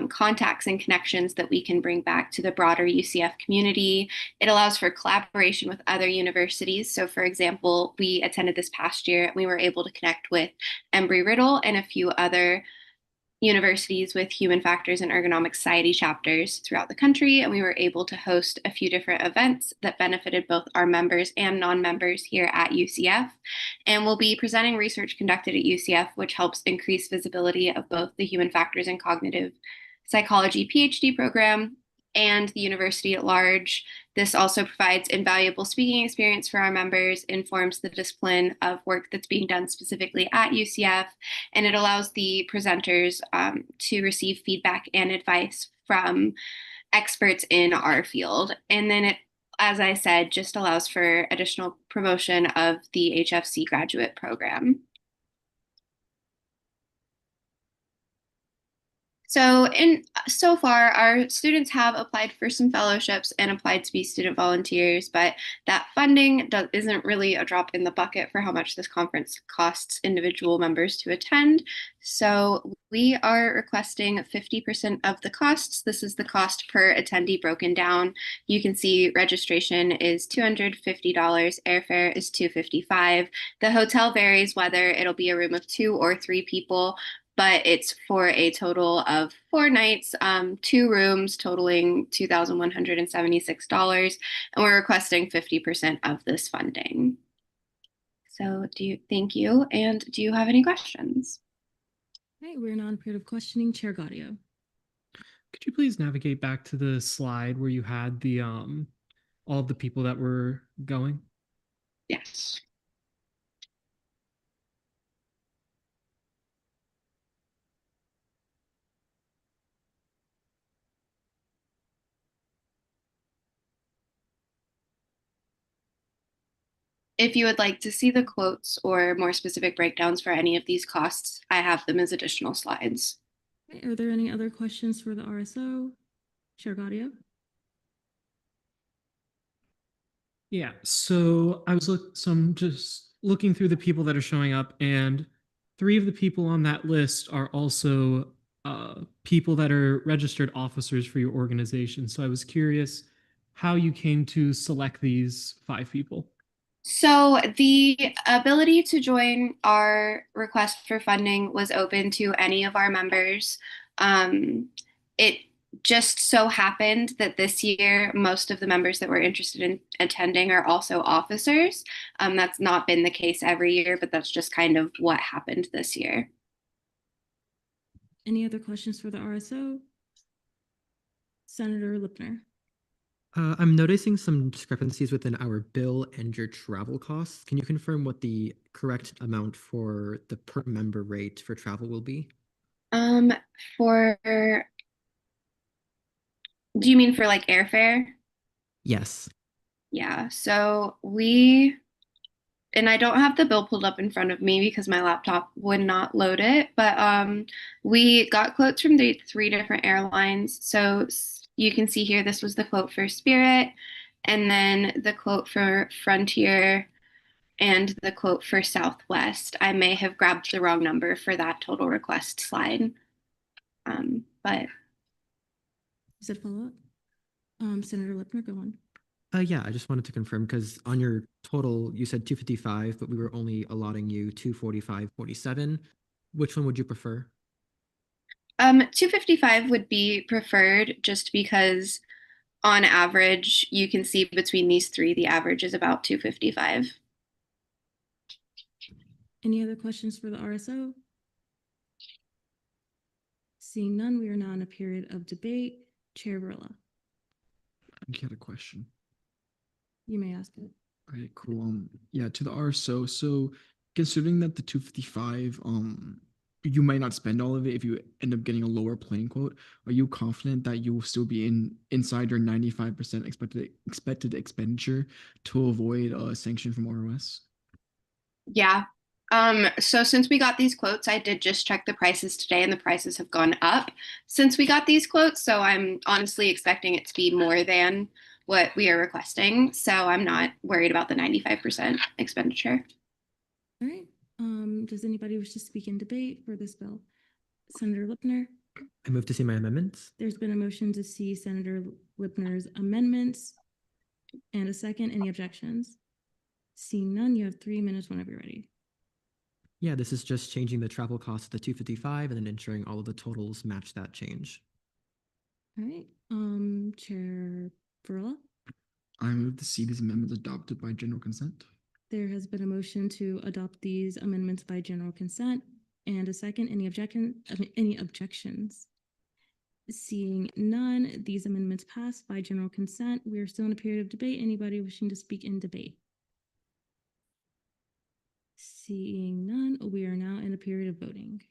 contacts and connections that we can bring back to the broader UCF community. It allows for collaboration with other universities. So for example, we attended this past year and we were able to connect with Embry-Riddle and a few other universities with human factors and ergonomic society chapters throughout the country, and we were able to host a few different events that benefited both our members and non-members here at UCF. And we'll be presenting research conducted at UCF, which helps increase visibility of both the human factors and cognitive psychology PhD program and the university at large. This also provides invaluable speaking experience for our members, informs the discipline of work that's being done specifically at UCF, and it allows the presenters to receive feedback and advice from experts in our field. And then it, as I said, just allows for additional promotion of the HFC graduate program. So far, our students have applied for some fellowships and applied to be student volunteers, but that funding isn't really a drop in the bucket for how much this conference costs individual members to attend. So we are requesting 50% of the costs. This is the cost per attendee broken down. You can see registration is $250, airfare is $255. The hotel varies whether it'll be a room of 2 or 3 people, but it's for a total of 4 nights, 2 rooms totaling $2,176, and we're requesting 50% of this funding. So thank you, and do you have any questions? Okay, we're in on-period of questioning. Chair Gaudio. Could you please navigate back to the slide where you had the all of the people that were going? Yes. If you would like to see the quotes or more specific breakdowns for any of these costs, I have them as additional slides. Okay, are there any other questions for the RSO? Chair Gaudio. Yeah, so I'm just looking through the people that are showing up, and 3 of the people on that list are also people that are registered officers for your organization. So I was curious how you came to select these 5 people. So the ability to join our request for funding was open to any of our members. It just so happened that this year, most of the members that were interested in attending are also officers. That's not been the case every year, but that's just kind of what happened this year. Any other questions for the RSO? Senator Lipner. I'm noticing some discrepancies within our bill and your travel costs. Can you confirm what the correct amount for the per member rate for travel will be? Do you mean for like airfare? Yes. Yeah, so and I don't have the bill pulled up in front of me because my laptop would not load it, but we got quotes from the 3 different airlines. So you can see here, this was the quote for Spirit, and then the quote for Frontier, and the quote for Southwest. I may have grabbed the wrong number for that total request slide, but. Is it follow up? Senator Lipner, go on. Yeah, I just wanted to confirm because on your total, you said 255, but we were only allotting you 245.47. Which one would you prefer? 255 would be preferred just because on average, you can see between these 3, the average is about 255. Any other questions for the RSO? Seeing none, we are now in a period of debate. Chair Varela. I think you had a question. You may ask it. Okay, cool. Yeah, to the RSO. So considering that the 255, you might not spend all of it if you end up getting a lower plane quote, are you confident that you will still be inside your 95% expected expenditure to avoid a sanction from ROS? Yeah. So since we got these quotes, I did just check the prices today, and the prices have gone up since we got these quotes. So I'm honestly expecting it to be more than what we are requesting. So I'm not worried about the 95% expenditure. All right. Does anybody wish to speak in debate for this bill? Senator Lipner. I move to see my amendments. There's been a motion to see Senator Lipner's amendments and a second. Any objections? Seeing none, you have 3 minutes whenever you're ready. Yeah, this is just changing the travel cost to the 255 and then ensuring all of the totals match that change. All right, Chair Varela. I move to see these amendments adopted by general consent. There has been a motion to adopt these amendments by general consent and a second. Any objections? Seeing none, these amendments pass by general consent. We are still in a period of debate. Anybody wishing to speak in debate? Seeing none, we are now in a period of voting.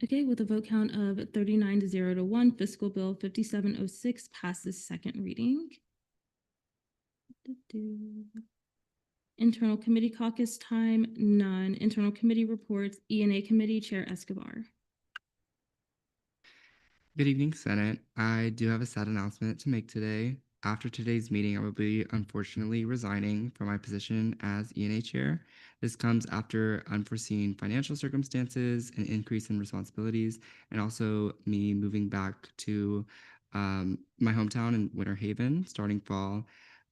Okay, with a vote count of 39 to 0 to 1, Fiscal Bill 5706 passes second reading. Internal Committee caucus time, none. Internal Committee reports, E&A Committee Chair Escobar. Good evening, Senate. I do have a sad announcement to make today. After today's meeting, I will be unfortunately resigning from my position as E&A Chair. This comes after unforeseen financial circumstances, an increase in responsibilities, and also me moving back to my hometown in Winter Haven starting fall.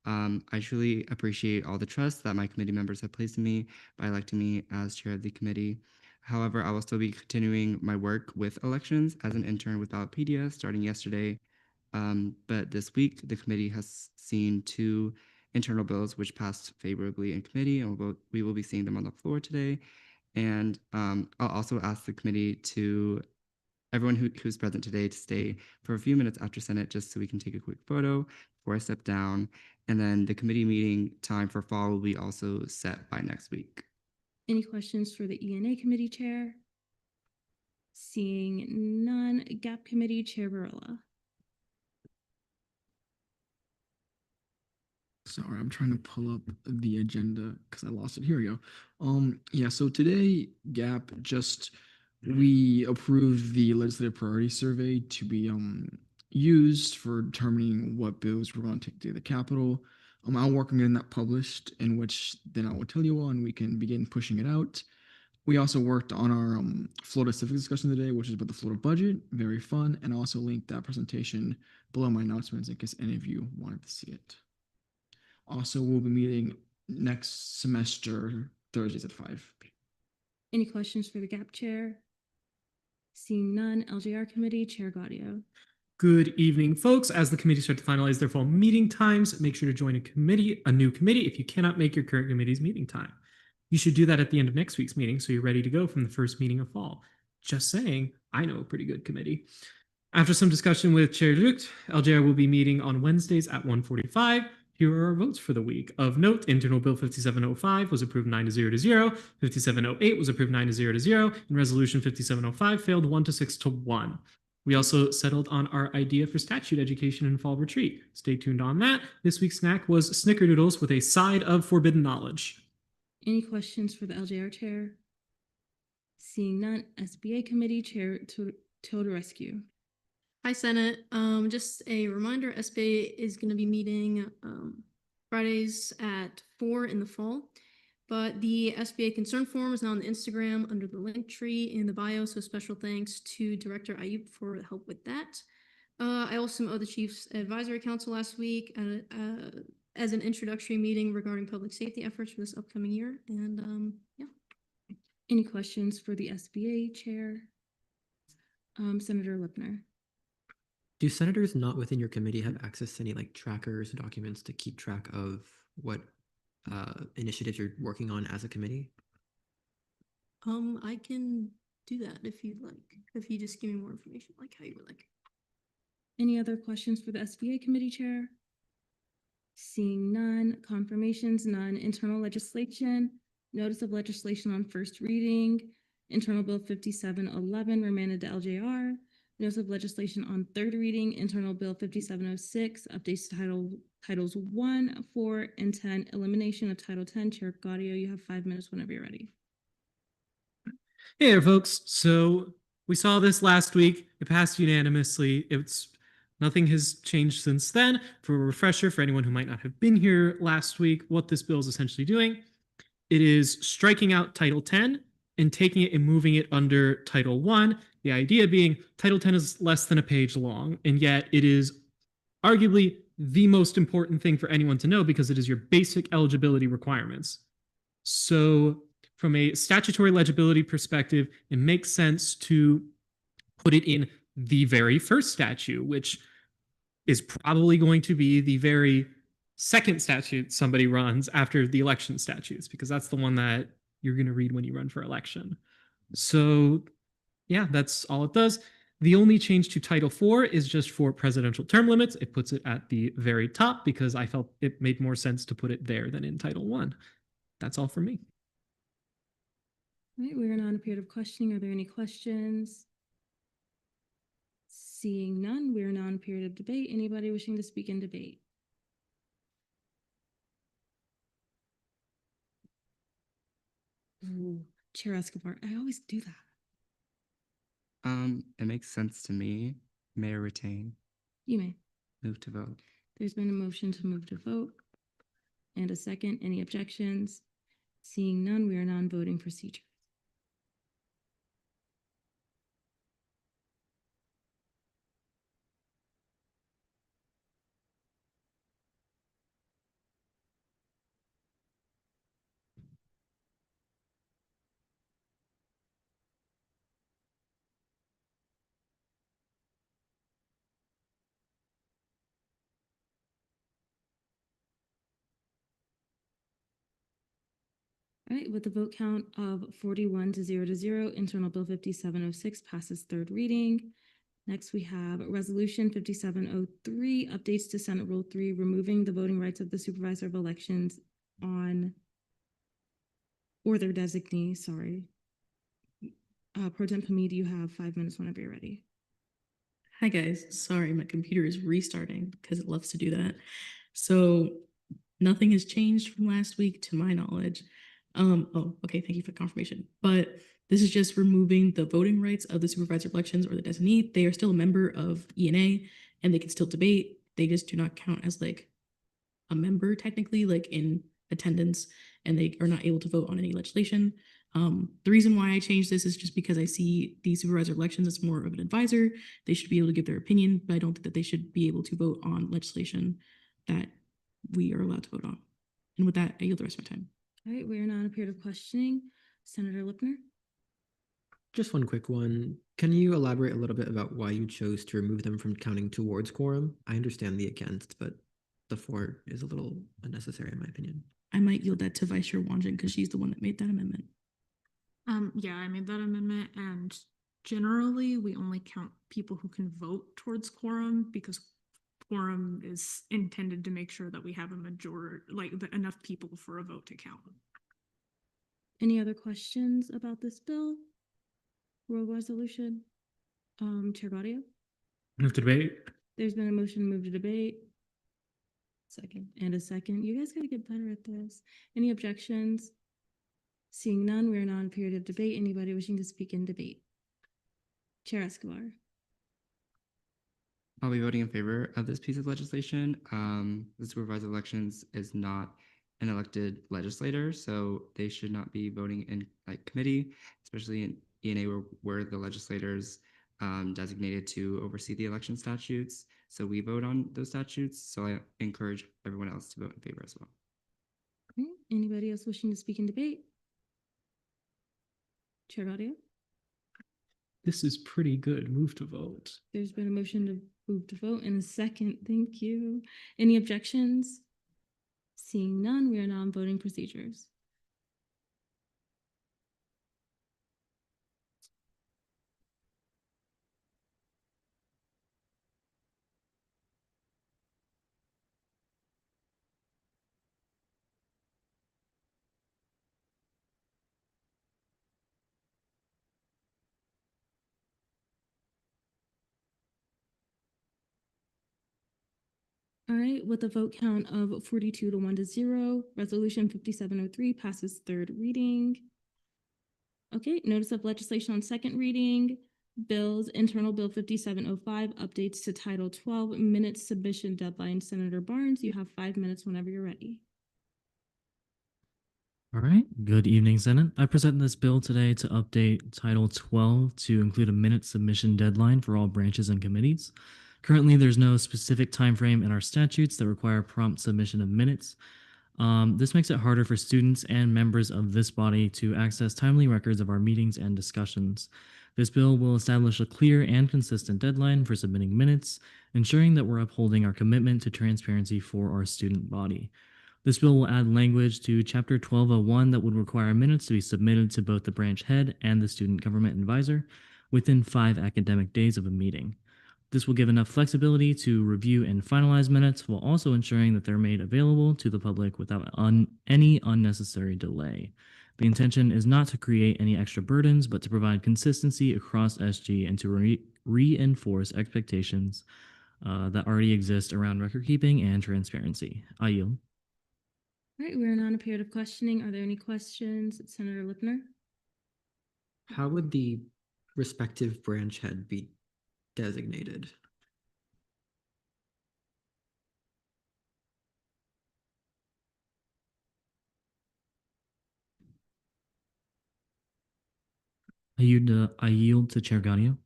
I truly appreciate all the trust that my committee members have placed in me by electing me as chair of the committee. However, I will still be continuing my work with elections as an intern with Ballotpedia starting yesterday. But this week, the committee has seen 2 internal bills which passed favorably in committee, and we will be seeing them on the floor today. And I'll also ask the committee to everyone who's present today to stay for a few minutes after Senate just so we can take a quick photo before I step down. And then the committee meeting time for fall will be also set by next week. Any questions for the E&A Committee Chair? Seeing none, GAP Committee Chair Varela. Sorry, I'm trying to pull up the agenda because I lost it. Here we go. Yeah, so today, GAP we approved the legislative priority survey to be used for determining what bills we're going to take to the Capitol. I'll work on getting that published, in which then I will tell you all and we can begin pushing it out. We also worked on our Florida Civic discussion today, which is about the Florida budget. Very fun. And I also linked that presentation below my announcements in case any of you wanted to see it. Also, we'll be meeting next semester, Thursdays at 5. Any questions for the GAP Chair? Seeing none, LJR Committee Chair Gaudio. Good evening, folks. As the committee start to finalize their fall meeting times, make sure to join a new committee if you cannot make your current committee's meeting time. You should do that at the end of next week's meeting so you're ready to go from the first meeting of fall. Just saying, I know a pretty good committee. After some discussion with Chair Lucht, LJR will be meeting on Wednesdays at 1:45. Here are our votes for the week. Of note, Internal Bill 5705 was approved 9 to 0 to 0, 5708 was approved 9 to 0 to 0, and Resolution 5705 failed 1 to 6 to 1. We also settled on our idea for statute education in fall retreat. Stay tuned on that. This week's snack was snickerdoodles with a side of forbidden knowledge. Any questions for the LJR Chair? Seeing none, SBA Committee Chair Teodorescu. Hi, Senate. Just a reminder, SBA is going to be meeting Fridays at 4 in the fall, but the SBA concern form is now on the Instagram under the link tree in the bio, so special thanks to Director Ayub for help with that. I also met with the Chiefs Advisory Council last week as an introductory meeting regarding public safety efforts for this upcoming year, and yeah. Any questions for the SBA Chair? Senator Lipner. Do senators not within your committee have access to any like trackers, documents to keep track of what initiatives you're working on as a committee? I can do that if you'd like. If you just give me more information, like how you would like. Any other questions for the SBA Committee Chair? Seeing none, confirmations, none, internal legislation, notice of legislation on first reading, Internal Bill 5711 remanded to LJR. Notice of legislation on third reading, Internal Bill 5706, updates to Titles 1, 4, and 10, elimination of Title 10. Chair Gaudio, you have 5 minutes whenever you're ready. Hey there, folks. So we saw this last week. It passed unanimously. Nothing has changed since then. For a refresher, for anyone who might not have been here last week, what this bill is essentially doing, it is striking out Title 10 and taking it and moving it under Title 1. The idea being Title 10 is less than a page long, and yet it is arguably the most important thing for anyone to know because it is your basic eligibility requirements. So from a statutory legibility perspective, it makes sense to put it in the very first statute, which is probably going to be the very second statute somebody runs after the election statutes, because that's the one that you're going to read when you run for election. So yeah, that's all it does. The only change to Title IV is just for presidential term limits. It puts it at the very top because I felt it made more sense to put it there than in Title I. That's all for me. All right, we are now in a period of questioning. Are there any questions? Seeing none, we are now in a period of debate. Anybody wishing to speak in debate? Ooh, Chair Escobar, I always do that. It makes sense to me. Mayor retain. You may. Move to vote. There's been a motion to move to vote and a second. Any objections? Seeing none, we are non-voting procedure. All right, with the vote count of 41 to 0, Internal Bill 5706 passes third reading. Next, we have Resolution 5703, updates to Senate Rule 3, removing the voting rights of the Supervisor of Elections or their designee, sorry. Pro Tem Hamid, you have 5 minutes whenever you're ready. Hi guys, sorry, my computer is restarting because it loves to do that. So nothing has changed from last week to my knowledge. Oh, okay, thank you for confirmation. But this is just removing the voting rights of the supervisor of elections or the designee. They are still a member of ENA and they can still debate. They just do not count as like a member technically, like in attendance, and they are not able to vote on any legislation. The reason why I changed this is just because I see the supervisor of elections as more of an advisor. They should be able to give their opinion, but I don't think that they should be able to vote on legislation that we are allowed to vote on. And with that, I yield the rest of my time. All right, we are now in a period of questioning. Senator Lipner. Just one quick one. Can you elaborate a little bit about why you chose to remove them from counting towards quorum? I understand the against, but the for is a little unnecessary in my opinion. I might yield that to Vice Chair Wanjin because she's the one that made that amendment. Yeah, I made that amendment, and generally we only count people who can vote towards quorum because quorum is intended to make sure that we have a majority, like enough people for a vote to count. Any other questions about this bill? Roll resolution. Chair Gaudio. Move to debate. There's been a motion to move to debate. Second. And a second. You guys gotta get better at this. Any objections? Seeing none, we are now in a period of debate. Anybody wishing to speak in debate? Chair Escobar. I'll be voting in favor of this piece of legislation. The supervisor of elections is not an elected legislator, so they should not be voting in like committee, especially in ENA where the legislators designated to oversee the election statutes. So we vote on those statutes. So I encourage everyone else to vote in favor as well. Okay. Anybody else wishing to speak in debate? Chair Gaudio. This is pretty good. Move to vote. There's been a motion to move to vote in a second. Thank you. Any objections? Seeing none, we are now on voting procedures. All right, with a vote count of 42 to 1 to 0, Resolution 5703 passes third reading. Okay, notice of legislation on second reading. Bills, Internal Bill 5705, updates to Title 12, minutes submission deadline. Senator Barnes, you have 5 minutes whenever you're ready. All right. Good evening, Senate. I present this bill today to update Title 12 to include a minute submission deadline for all branches and committees. Currently, there's no specific time frame in our statutes that require prompt submission of minutes. This makes it harder for students and members of this body to access timely records of our meetings and discussions. This bill will establish a clear and consistent deadline for submitting minutes, ensuring that we're upholding our commitment to transparency for our student body. This bill will add language to Chapter 1201 that would require minutes to be submitted to both the branch head and the student government advisor within 5 academic days of a meeting. This will give enough flexibility to review and finalize minutes while also ensuring that they're made available to the public without any unnecessary delay. The intention is not to create any extra burdens, but to provide consistency across SG and to reinforce expectations that already exist around record keeping and transparency. I yield. All right, we're now in a period of questioning. Are there any questions? Senator Lipner? How would the respective branch head be designated? I yield to Chair Gaudio.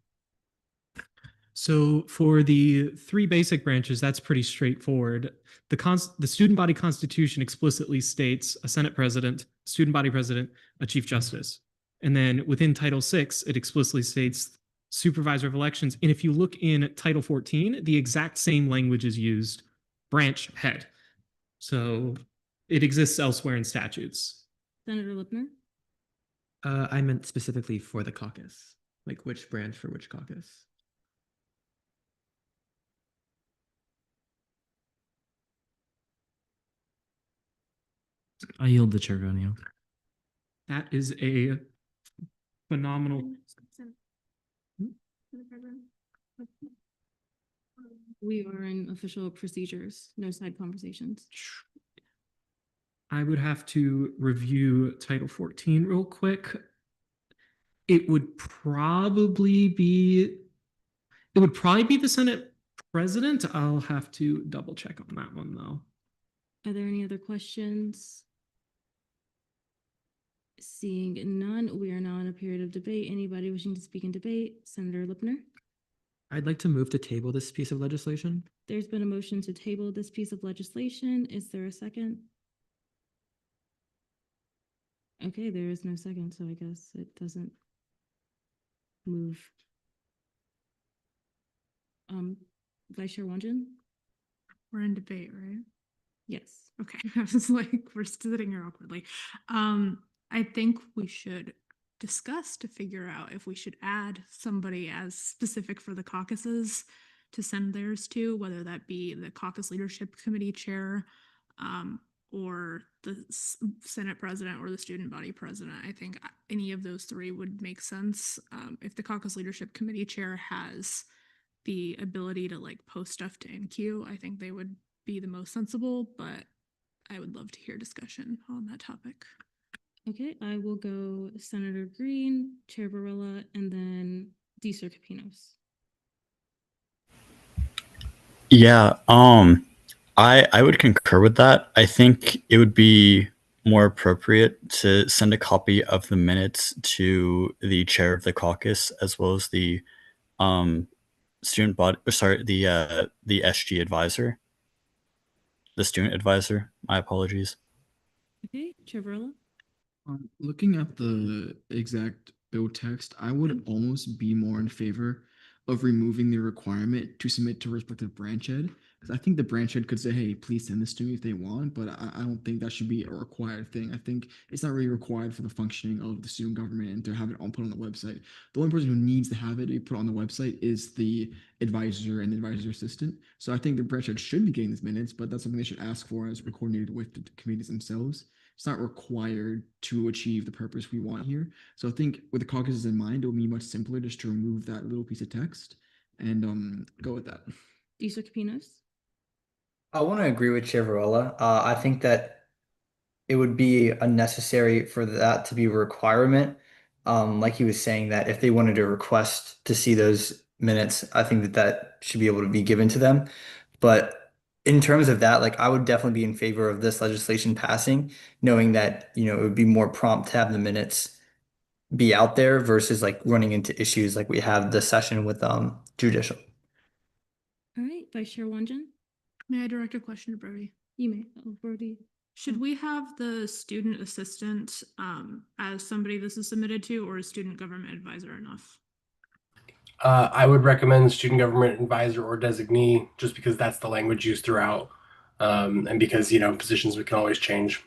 So for the 3 basic branches, that's pretty straightforward. The student body constitution explicitly states a Senate president, student body president, a chief justice. And then within Title VI, it explicitly states supervisor of elections. And if you look in Title 14, the exact same language is used, branch head. So it exists elsewhere in statutes. Senator Lipner? I meant specifically for the caucus, like which branch for which caucus. I yield to Chair Gaudio. That is a phenomenal. We are in official procedures, no side conversations. I would have to review Title 14 real quick. It would probably be the Senate president. I'll have to double check on that one though. Are there any other questions? Seeing none, we are now in a period of debate. Anybody wishing to speak in debate? Senator Lipner? I'd like to move to table this piece of legislation. There's been a motion to table this piece of legislation. Is there a second? Okay, there is no second, so I guess it doesn't move. Vice Chair Wonjin? We're in debate, right? Yes. Okay. I was like, we're sitting here awkwardly. I think we should discuss to figure out if we should add somebody as specific for the caucuses to send theirs to, whether that be the caucus leadership committee chair, or the Senate president or the student body president. I think any of those 3 would make sense. If the caucus leadership committee chair has the ability to like post stuff to NQ, I think they would be the most sensible, but I would love to hear discussion on that topic. Okay, I will go Senator Green, Chair Barilla, and then Deeser Capinos. Yeah, I would concur with that. I think it would be more appropriate to send a copy of the minutes to the chair of the caucus as well as the student body, the SG advisor, the student advisor. My apologies. Okay, Chair Barilla. Looking at the exact bill text, I would almost be more in favor of removing the requirement to submit to respective branch head. Because I think the branch head could say, hey, please send this to me if they want, but I don't think that should be a required thing. I think it's not really required for the functioning of the student government and to have it all put on the website. The only person who needs to have it be put on the website is the advisor and the advisor assistant. So I think the branch head should be getting these minutes, but that's something they should ask for as we're coordinated with the committees themselves. It's not required to achieve the purpose we want here. So I think with the caucuses in mind, it would be much simpler just to remove that little piece of text and go with that. Deeser Capinos. I want to agree with Chair Varela. I think that it would be unnecessary for that to be a requirement. Like he was saying that if they wanted to request to see those minutes, I think that that should be able to be given to them. But in terms of that, like I would definitely be in favor of this legislation passing, knowing that, it would be more prompt to have the minutes be out there versus like running into issues like we have this session with judicial. All right, Vice Chair Wanjin, May I direct a question to Brody? you may. Oh, Brody. Should we have the student assistant as somebody this is submitted to, or is student government advisor enough? I would recommend student government advisor or designee just because that's the language used throughout. And because, positions we can always change.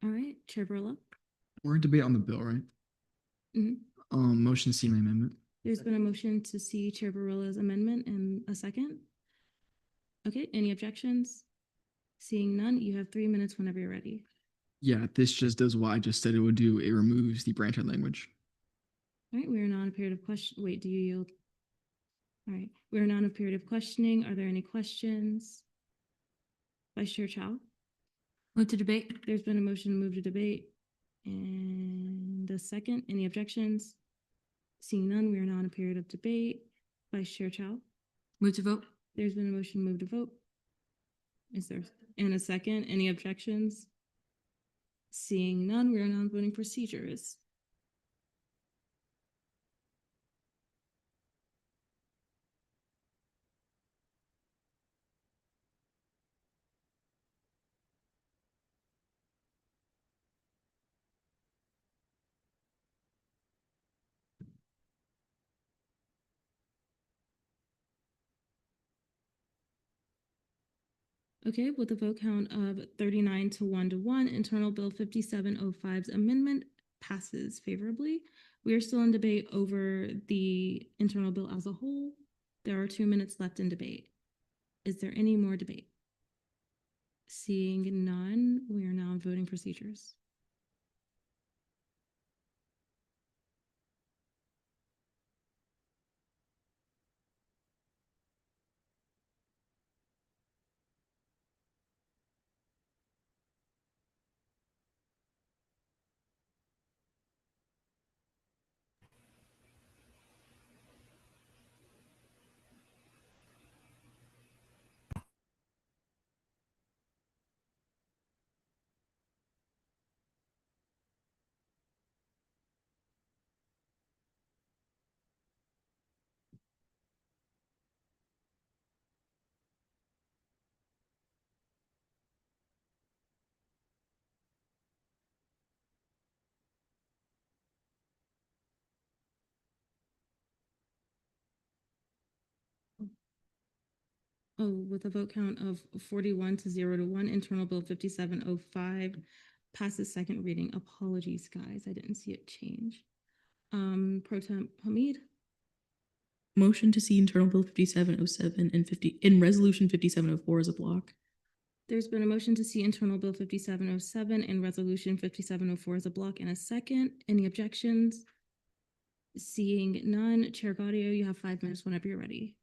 All right, Chair Barilla. We're in debate on the bill, right? Mhm. Motion to see my amendment. There's been a motion to see Chair Barilla's amendment and a second. Okay, any objections? Seeing none, you have 3 minutes whenever you're ready. Yeah, this just does what I just said it would do. It removes the branch head language. All right, we are now in a period of question. Wait, do you yield? All right, we are now in a period of questioning. Are there any questions? Vice Chair Chow? Move to debate. There's been a motion to move to debate. And a second, any objections? Seeing none, we are now in a period of debate. Vice Chair Chow? Move to vote. There's been a motion to move to vote. Is there, and a second, any objections? Seeing none, we are now in voting procedures. Okay, with a vote count of 39 to 1, Internal Bill 5705's amendment passes favorably. We are still in debate over the internal bill as a whole. There are 2 minutes left in debate. Is there any more debate? Seeing none, we are now in voting procedures. Oh, with a vote count of 41 to 1, Internal Bill 5705 passes second reading. Apologies, guys, I didn't see it change. Pro Temp Hamid, Motion to see Internal Bill 5707 and 50 in Resolution 5704 as a block. there's been a motion to see Internal Bill 5707 and Resolution 5704 as a block and a second. Any objections? Seeing none, Chair Gaudio, you have 5 minutes whenever you're ready.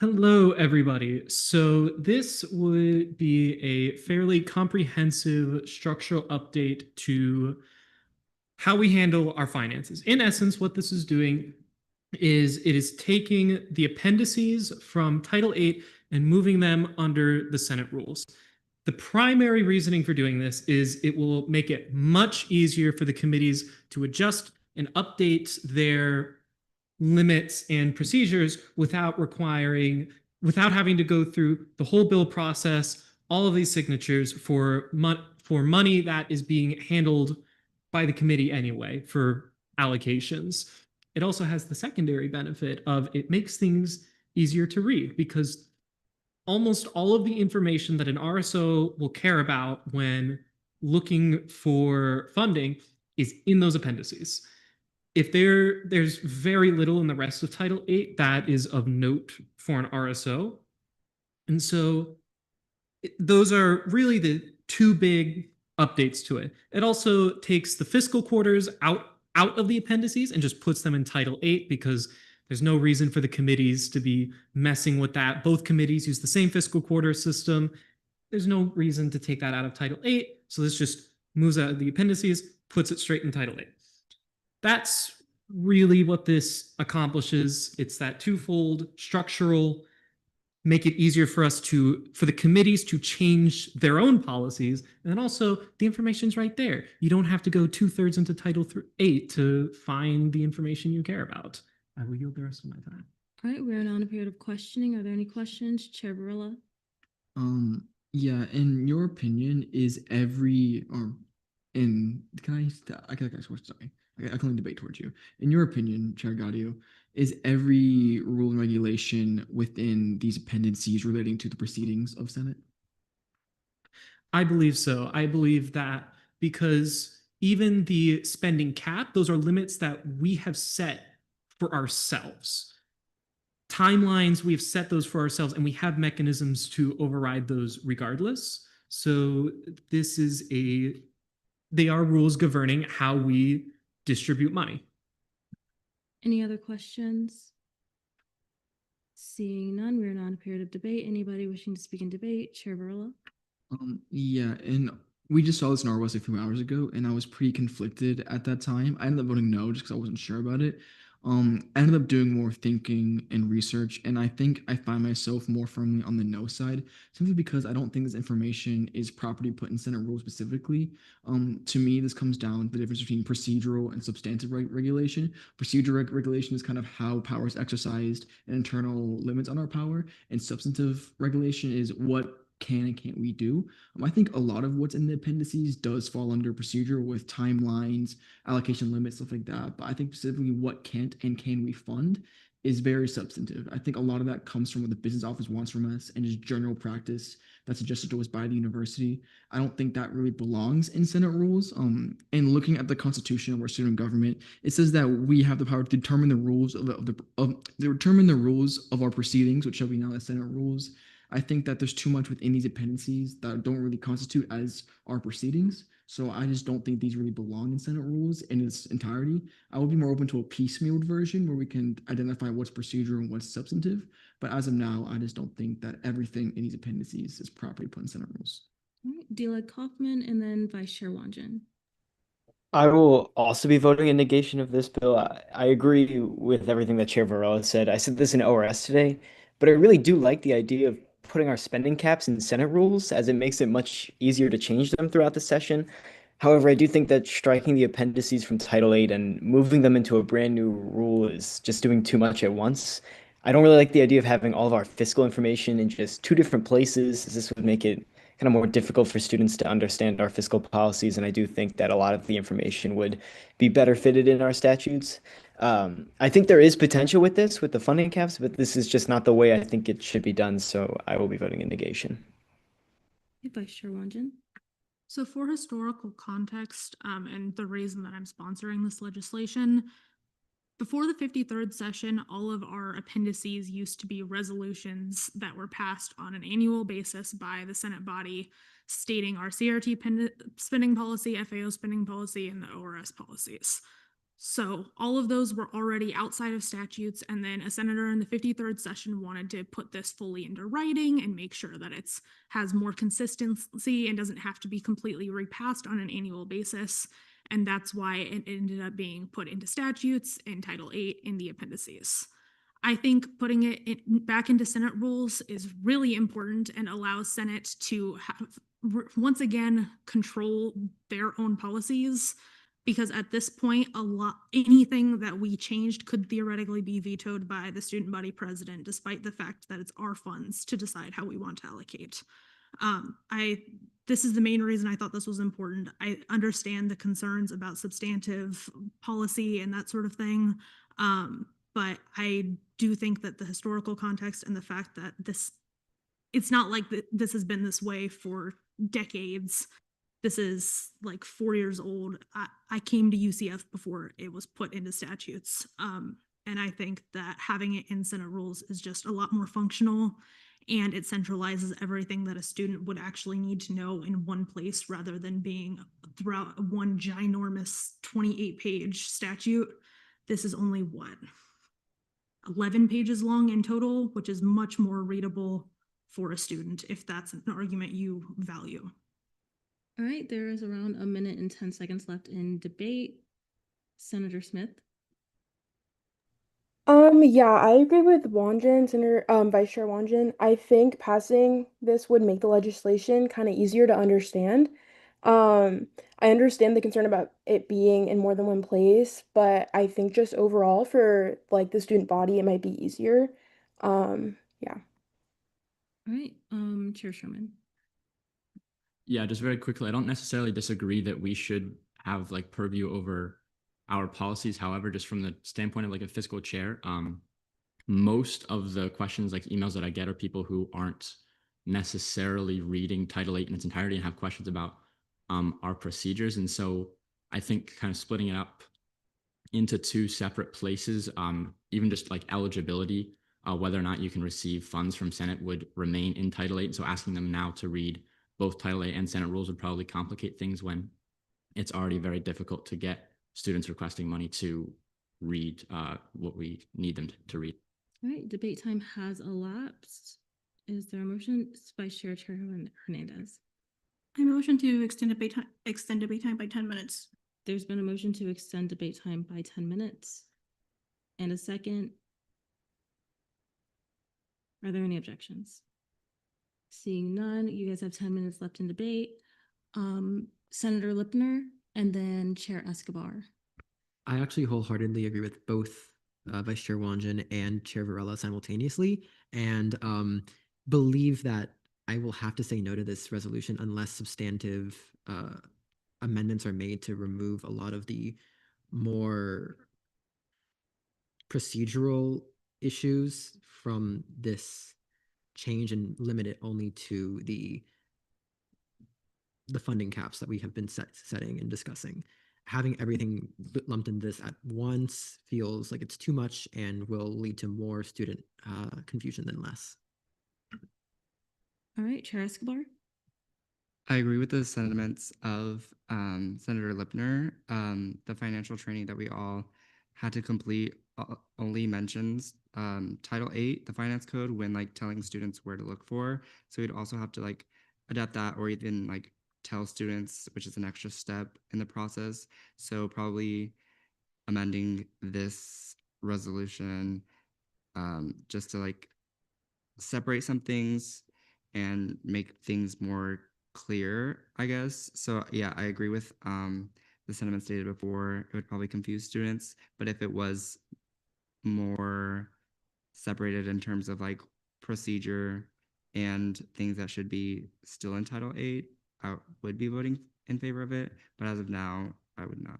Hello, everybody. So this would be a fairly comprehensive structural update to how we handle our finances. In essence, what this is doing is it is taking the appendices from Title VIII and moving them under the Senate rules. The primary reasoning for doing this is it will make it much easier for the committees to adjust and update their limits and procedures without having to go through the whole bill process, all of these signatures for money that is being handled by the committee anyway for allocations. It also has the secondary benefit of it makes things easier to read because almost all of the information that an RSO will care about when looking for funding is in those appendices. If there's very little in the rest of Title VIII that is of note for an RSO. And so those are really the two big updates to it. It also takes the fiscal quarters out of the appendices and just puts them in Title VIII because There's no reason for the committees to be messing with that. Both committees use the same fiscal quarter system. There's no reason to take that out of Title VIII. So this just moves out of the appendices, puts it straight in Title VIII. That's really what this accomplishes. It's that twofold structural, make it easier for the committees to change their own policies. And then also the information's right there. You don't have to go 2/3 into Title VIII to find the information you care about. I will yield the rest of my time. All right, we're now in a period of questioning. Are there any questions? Chair Barilla? Yeah, in your opinion, is every I can sorry. I can only debate towards you. In your opinion, Chair Gaudio, is every rule and regulation within these appendices relating to the proceedings of Senate? I believe so. I believe that because even the spending cap, those are limits that we have set for ourselves. Timelines, we've set those for ourselves, and we have mechanisms to override those regardless. So they are rules governing how we distribute money. Any other questions? Seeing none, we're now in a period of debate. Anybody wishing to speak in debate? Chair Barilla? Yeah, and we just saw this in ROS a few hours ago, and I was pretty conflicted at that time. I ended up voting no just because I wasn't sure about it. I ended up doing more thinking and research, and I think I find myself more firmly on the no side, simply because I don't think this information is properly put in Senate rules specifically. To me, this comes down to the difference between procedural and substantive regulation. Procedural regulation is kind of how power is exercised and internal limits on our power, and substantive regulation is what can and can't we do. I think a lot of what's in the appendices does fall under procedure with timelines, allocation limits, stuff like that. But I think specifically what can't and can we fund is very substantive. I think a lot of that comes from what the business office wants from us and is general practice that's suggested to us by the university. I don't think that really belongs in Senate rules. And looking at the Constitution of our student government, it says that we have the power to determine the rules determine the rules of our proceedings, which shall be now as Senate rules. I think that there's too much within these appendices that don't really constitute as our proceedings. So I just don't think these really belong in Senate rules in its entirety. I would be more open to a piecemeal version where we can identify what's procedural and what's substantive. But as of now, I just don't think that everything in these appendices is properly put in Senate rules. All right, Deela Kaufman and then Vice Chair Wanjin. I will also be voting in negation of this bill. I agree with everything that Chair Varela said. I said this in ORS today, but I really do like the idea of putting our spending caps in Senate rules, as it makes it much easier to change them throughout the session. However, I do think that striking the appendices from Title VIII and moving them into a brand new rule is just doing too much at once. I don't really like the idea of having all of our fiscal information in just two different places, as this would make it kind of more difficult for students to understand our fiscal policies. And I do think that a lot of the information would be better fitted in our statutes. I think there is potential with this, with the funding caps, but this is just not the way I think it should be done. So I will be voting in negation. Vice Chair Wanjin. So for historical context, and the reason that I'm sponsoring this legislation, before the 53rd session, all of our appendices used to be resolutions that were passed on an annual basis by the Senate body stating our CRT spending policy, FAO spending policy, and the ORS policies. So all of those were already outside of statutes, and then a senator in the 53rd session wanted to put this fully into writing and make sure that it has more consistency and doesn't have to be completely repassed on an annual basis. And that's why it ended up being put into statutes in Title VIII in the appendices. I think putting it back into Senate rules is really important and allows Senate to have, once again, control their own policies. Because at this point, anything that we changed could theoretically be vetoed by the student body president, despite the fact that it's our funds to decide how we want to allocate. This is the main reason I thought this was important. I understand the concerns about substantive policy and that sort of thing, but I do think that the historical context and the fact that it's not like this has been this way for decades. This is like 4 years old. I came to UCF before it was put into statutes. And I think that having it in Senate rules is just a lot more functional, and it centralizes everything that a student would actually need to know in one place rather than being throughout one ginormous 28-page statute. This is only one. 11 pages long in total, which is much more readable for a student if that's an argument you value. All right, there is around 1 minute and 10 seconds left in debate. Senator Smith. Yeah, I agree with Wanjin, Vice Chair Wanjin. I think passing this would make the legislation kind of easier to understand. I understand the concern about it being in more than one place, but I think just overall for like the student body, it might be easier. Yeah. All right, Chair Sherman. Yeah, just very quickly, I don't necessarily disagree that we should have like purview over our policies. However, just from the standpoint of like a fiscal chair, most of the questions, like emails that I get, are people who aren't necessarily reading Title VIII in its entirety and have questions about our procedures. And so I think kind of splitting it up into two separate places, even just like eligibility, whether or not you can receive funds from Senate would remain in Title VIII. So asking them now to read both Title VIII and Senate rules would probably complicate things when it's already very difficult to get students requesting money to read what we need them to read. All right, debate time has elapsed. Is there a motion? Vice Chair Hernandez. I motion to extend debate time by 10 minutes. There's been a motion to extend debate time by 10 minutes. And a second. Are there any objections? Seeing none, you guys have 10 minutes left in debate. Senator Lipner and then Chair Escobar. I actually wholeheartedly agree with both Vice Chair Wanjin and Chair Varela simultaneously, and believe that I will have to say no to this resolution unless substantive amendments are made to remove a lot of the more procedural issues from this change and limit it only to the funding caps that we have been setting and discussing. Having everything lumped in this at once feels like it's too much and will lead to more student confusion than less. All right, Chair Escobar. I agree with the sentiments of Senator Lipner. The financial training that we all had to complete only mentions Title VIII, the finance code, when like telling students where to look for. So we'd also have to like adapt that, or even like tell students, which is an extra step in the process. So probably amending this resolution just to like separate some things and make things more clear, I guess. So yeah, I agree with the sentiments stated before. It would probably confuse students, but if it was more separated in terms of like procedure and things that should be still in Title VIII, I would be voting in favor of it, but as of now, I would not.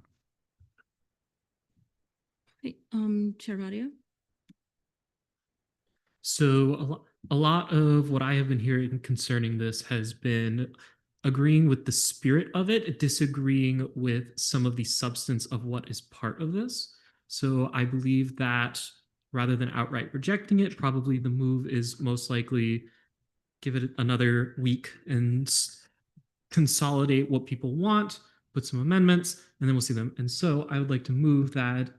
Hey, Chair Gaudio. So a lot of what I have been hearing concerning this has been agreeing with the spirit of it, disagreeing with some of the substance of what is part of this. So I believe that rather than outright rejecting it, probably the move is most likely give it another week and consolidate what people want, put some amendments, and then we'll see them. And so I would like to move that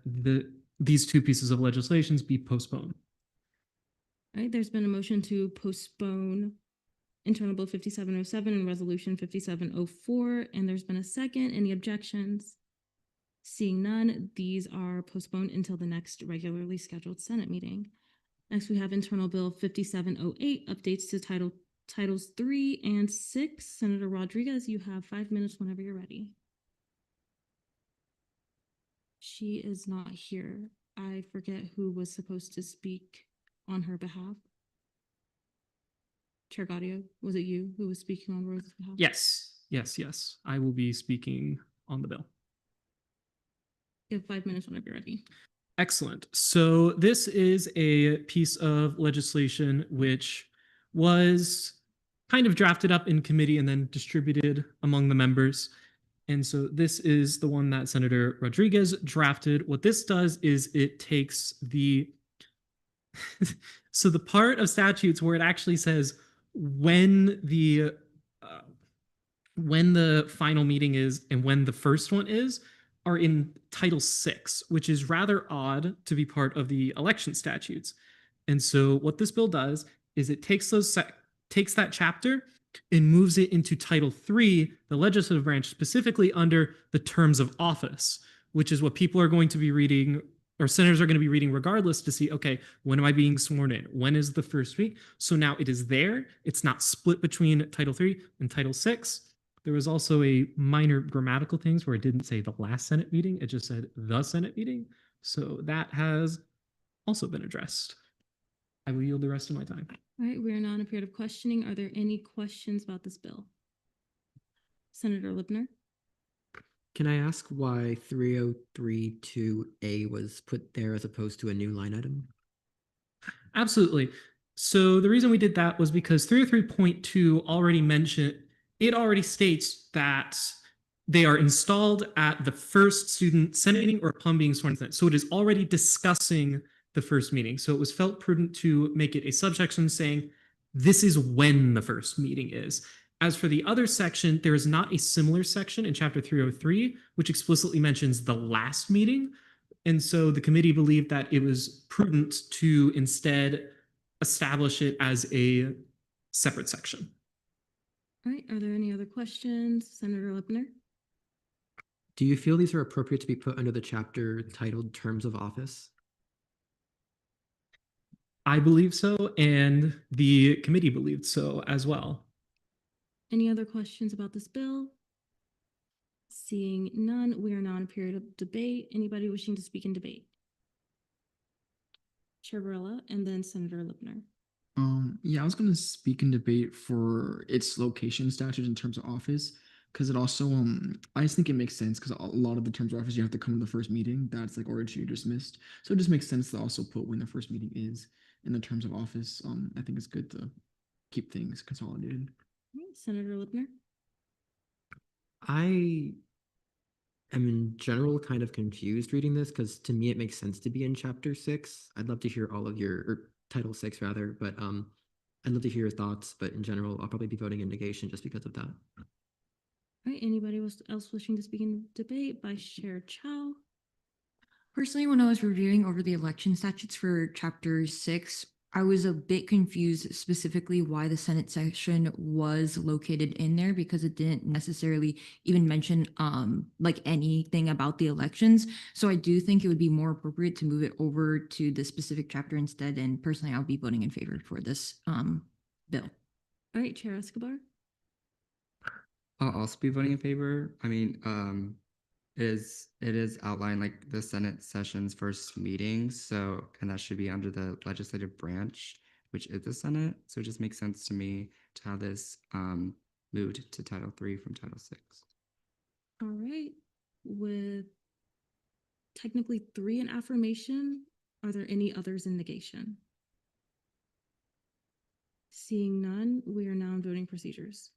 these two pieces of legislations be postponed. All right, there's been a motion to postpone Internal Bill 5707 and Resolution 5704, and there's been a second. Any objections? Seeing none, these are postponed until the next regularly scheduled Senate meeting. Next, we have Internal Bill 5708, updates to Titles 3 and 6. Senator Rodriguez, you have 5 minutes whenever you're ready. She is not here. I forget who was supposed to speak on her behalf. Chair Gaudio, was it you who was speaking on Rose's behalf? Yes. I will be speaking on the bill. You have 5 minutes whenever you're ready. Excellent. So this is a piece of legislation which was kind of drafted up in committee and then distributed among the members. And so this is the one that Senator Rodriguez drafted. What this does is it takes the so the part of statutes where it actually says when the final meeting is and when the first one is, are in Title VI, which is rather odd to be part of the election statutes. And so what this bill does is it takes takes that chapter and moves it into Title III, the legislative branch, specifically under the terms of office, which is what people are going to be reading, or senators are going to be reading regardless, to see, okay, when am I being sworn in? When is the first week? So now it is there. It's not split between Title III and Title VI. There was also a minor grammatical things where it didn't say the last Senate meeting, it just said the Senate meeting. So that has also been addressed. I will yield the rest of my time. All right, we are now in a period of questioning. Are there any questions about this bill? Senator Lipner? Can I ask why 3032A was put there as opposed to a new line item? Absolutely. So the reason we did that was because 303.2 already mentioned, it already states that they are installed at the first student Senate meeting or upon being sworn in. So it is already discussing the first meeting. So it was felt prudent to make it a subsection saying this is when the first meeting is. As for the other section, there is not a similar section in Chapter 303, which explicitly mentions the last meeting. And so the committee believed that it was prudent to instead establish it as a separate section. All right, are there any other questions? Senator Lipner? Do you feel these are appropriate to be put under the chapter titled Terms of Office? I believe so, and the committee believed so as well. Any other questions about this bill? Seeing none, we are now in a period of debate. Anybody wishing to speak in debate? Chair Barella and then Senator Lipner. Yeah, I was going to speak in debate for its location statute in terms of office, because it also, I just think it makes sense because a lot of the terms of office, you have to come to the first meeting. That's like already dismissed. So it just makes sense to also put when the first meeting is in the terms of office. I think it's good to keep things consolidated. Senator Lipner? I am in general kind of confused reading this because to me it makes sense to be in Chapter 6. I'd love to hear all of your, or Title 6 rather, but I'd love to hear your thoughts, but in general, I'll probably be voting in negation just because of that. All right, anybody else wishing to speak in debate? Vice Chair Chow. Personally, when I was reviewing over the election statutes for Chapter 6, I was a bit confused specifically why the Senate section was located in there, because it didn't necessarily even mention like anything about the elections. So I do think it would be more appropriate to move it over to the specific chapter instead. And personally, I'll be voting in favor for this bill. All right, Chair Escobar. I'll also be voting in favor. I mean, it is outlined like the Senate session's first meeting, so, and that should be under the legislative branch, which is the Senate. So it just makes sense to me to have this moved to Title III from Title VI. All right, with technically 3 in affirmation, are there any others in negation? Seeing none, we are now in voting procedures.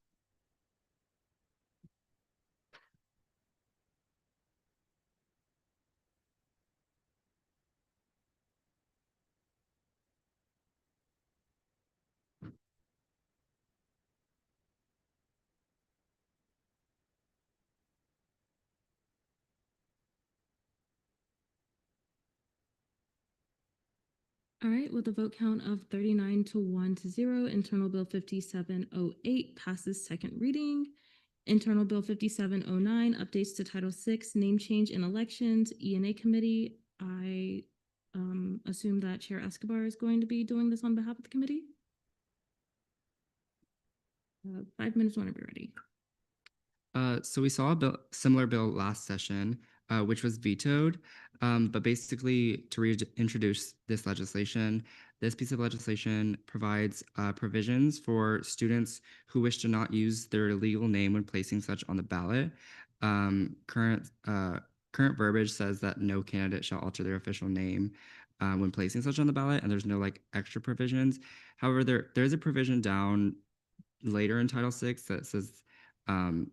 All right, with a vote count of 39 to 1 to 0, Internal Bill 5708 passes second reading. Internal Bill 5709 updates to Title VI, name change in elections, E&A committee. I assume that Chair Escobar is going to be doing this on behalf of the committee. 5 minutes whenever you're ready. So we saw a similar bill last session, which was vetoed. But basically, to reintroduce this legislation, this piece of legislation provides provisions for students who wish to not use their legal name when placing such on the ballot. Current verbiage says that no candidate shall alter their official name when placing such on the ballot, and there's no like extra provisions. However, there's a provision down later in Title VI that says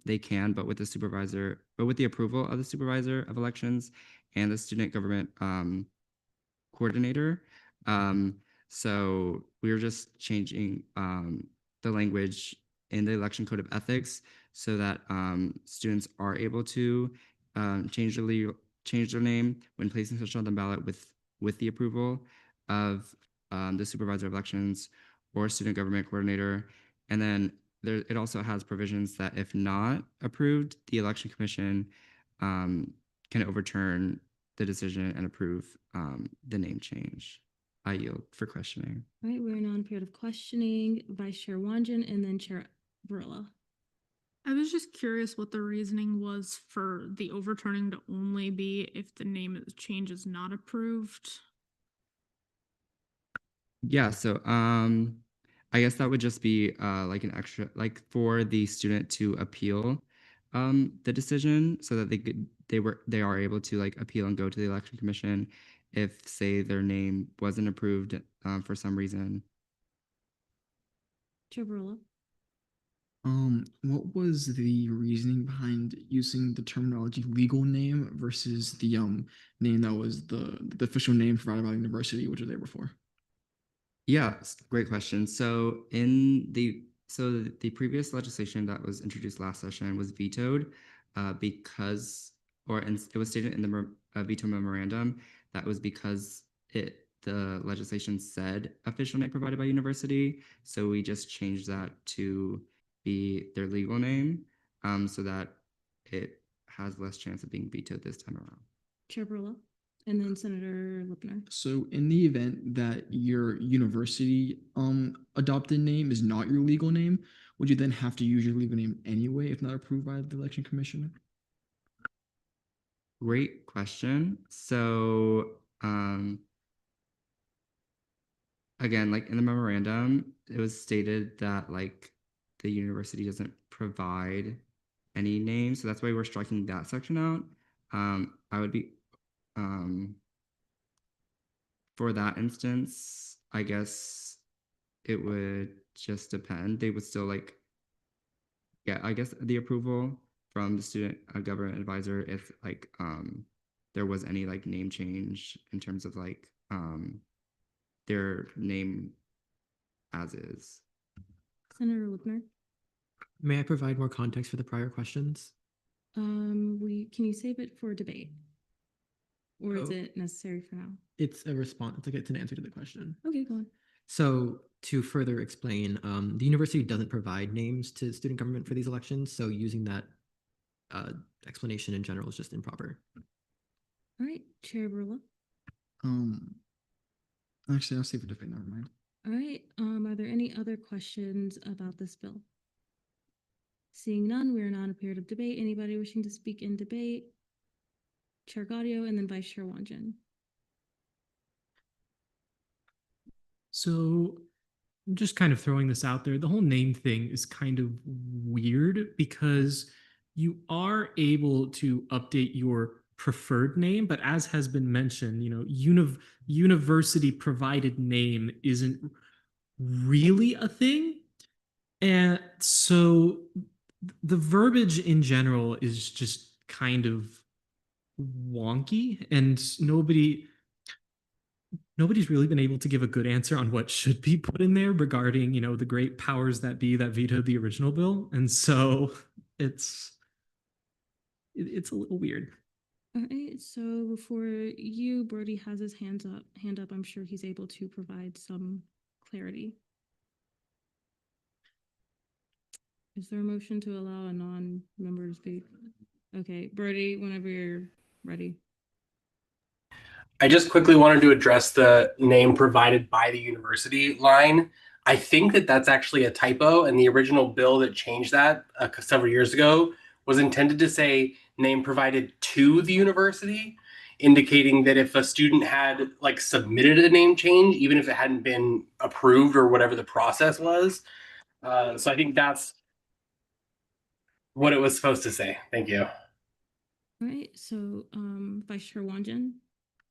they can, but with the approval of the supervisor of elections and the student government coordinator. So we were just changing the language in the election code of ethics so that students are able to change their name when placing such on the ballot with the approval of the supervisor of elections or student government coordinator. And then it also has provisions that if not approved, the election commission can overturn the decision and approve the name change. I yield for questioning. All right, we're now in period of questioning. Vice Chair Wanjin and then Chair Varela. I was just curious what the reasoning was for the overturning to only be if the name change is not approved. Yeah, so I guess that would just be like an extra, like for the student to appeal the decision so that they are able to like appeal and go to the election commission if say their name wasn't approved for some reason. Chair Varela. What was the reasoning behind using the terminology legal name versus the name that was the official name provided by the university, which was there before? Yeah, great question. So the previous legislation that was introduced last session was vetoed because, it was stated in the veto memorandum that was because the legislation said official name provided by university. So we just changed that to be their legal name so that it has less chance of being vetoed this time around. Chair Varela. And then Senator Lipner. So in the event that your university adopted name is not your legal name, would you then have to use your legal name anyway if not approved by the election commissioner? Great question. So again, like in the memorandum, it was stated that like the university doesn't provide any names, so that's why we're striking that section out. I would be for that instance, I guess it would just depend. They would still like, yeah, I guess the approval from the student government advisor if like there was any like name change in terms of like their name as is. Senator Lipner. May I provide more context for the prior questions? Can you save it for debate? Or is Oh. it necessary for now? It's a response. It's an answer to the question. Okay, go on. So to further explain, the university doesn't provide names to student government for these elections, so using that explanation in general is just improper. All right, Chair Varela. Actually, I'll save it debate. Never mind. All right, are there any other questions about this bill? Seeing none, we are now in a period of debate. Anybody wishing to speak in debate? Chair Gaudio and then Vice Chair Wanjin. So I'm just kind of throwing this out there. The whole name thing is kind of weird because you are able to update your preferred name, but as has been mentioned, university provided name isn't really a thing. And so the verbiage in general is just kind of wonky, and nobody's really been able to give a good answer on what should be put in there regarding, the great powers that be that vetoed the original bill. And so it's a little weird. All right, so before you, Brody has his hand up. I'm sure he's able to provide some clarity. Is there a motion to allow a non-member to speak? Okay, Brody, whenever you're ready. I just quickly wanted to address the name provided by the university line. I think that that's actually a typo, and the original bill that changed that several years ago was intended to say name provided to the university, indicating that if a student had like submitted a name change, even if it hadn't been approved or whatever the process was. So I think that's what it was supposed to say. Thank you. All right, so Vice Chair Wanjin.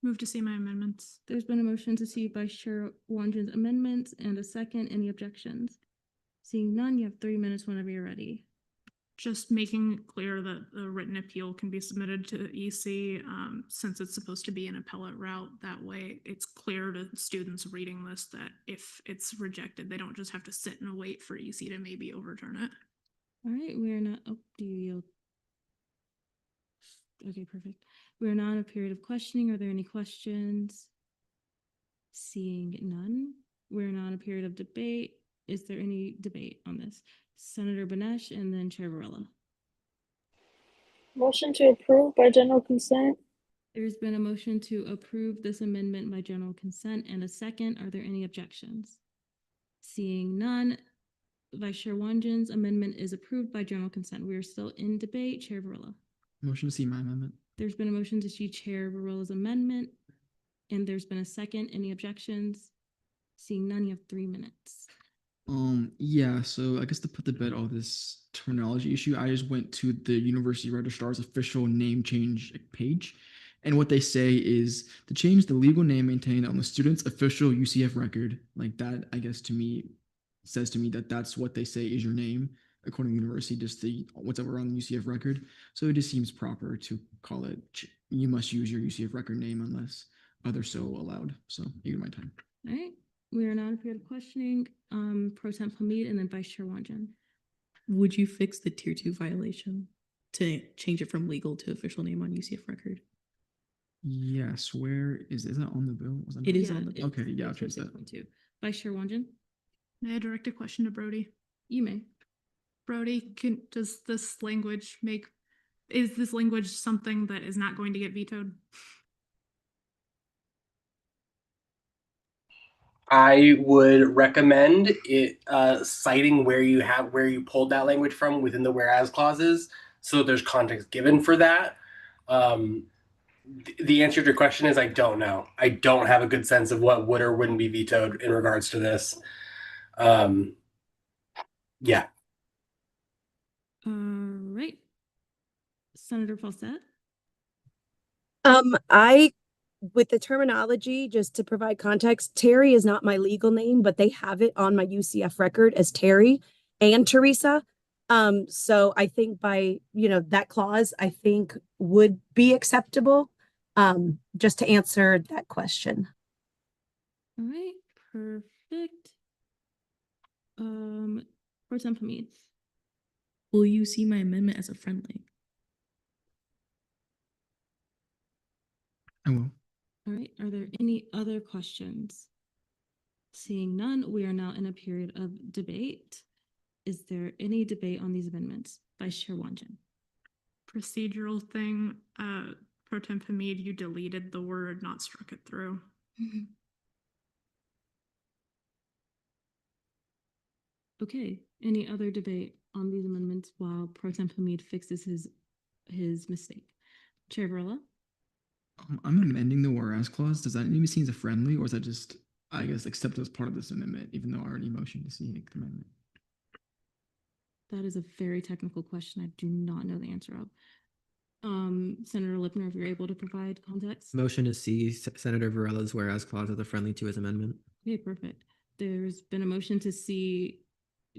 Move to see my amendments. There's been a motion to see Vice Chair Wanjin's amendments and a second. Any objections? Seeing none, you have 3 minutes whenever you're ready. Just making it clear that the written appeal can be submitted to the EC since it's supposed to be an appellate route. That way it's clear to students reading this that if it's rejected, they don't just have to sit and wait for EC to maybe overturn it. All right, we are not, do you yield? Okay, perfect. We're now in a period of questioning. Are there any questions? Seeing none, we're now in a period of debate. Is there any debate on this? Senator Banesh and then Chair Varela. Motion to approve by general consent. There's been a motion to approve this amendment by general consent and a second. Are there any objections? Seeing none, Vice Chair Wanjan's amendment is approved by general consent. We are still in debate. Chair Varela. Motion to see my amendment. There's been a motion to see Chair Varela's amendment, and there's been a second. Any objections? Seeing none, you have 3 minutes. Yeah, so I guess to put to bed all this terminology issue, I just went to the University Registrar's official name change page. And what they say is to change the legal name maintained on the student's official UCF record. Like that, I guess to me, says to me that that's what they say is your name, according to the university, just the whatever on the UCF record. So it just seems proper to call it, you must use your UCF record name unless others so allowed. So you get my time. All right. We are now in a period of questioning. Pro Temp Hamid and then Vice Chair Wanjan. Would you fix the tier 2 violation to change it from legal to official name on UCF record? Yes, where is that on the bill? Was that It is Yeah, on the bill. Okay, yeah, I'll change that. 6.2. Vice Chair Wanjan. May I direct a question to Brody? You may. Brody, is this language something that is not going to get vetoed? I would recommend it citing where you pulled that language from within the whereas clauses, so there's context given for that. The answer to your question is I don't know. I don't have a good sense of what would or wouldn't be vetoed in regards to this. Yeah. All right. Senator Fawcett. With the terminology, just to provide context, Terry is not my legal name, but they have it on my UCF record as Terry and Teresa. So I think by, that clause, I think would be acceptable, just to answer that question. All right, perfect. Pro Temp Hamid. Will you see my amendment as a friendly? I will. All right, are there any other questions? Seeing none, we are now in a period of debate. Is there any debate on these amendments? Vice Chair Wanjan. Procedural thing, Pro Temp Hamid, you deleted the word, not struck it through. Okay, any other debate on these amendments while Pro Temp Hamid fixes his mistake? Chair Varela? I'm amending the whereas clause. Does that need to be seen as a friendly, or is that just, I guess, accepted as part of this amendment, even though I already motioned to see the amendment? That is a very technical question. I do not know the answer of. Senator Lipner, if you're able to provide context. Motion to see Senator Varela's whereas clause as a friendly to his amendment. Okay, perfect. There's been a motion to see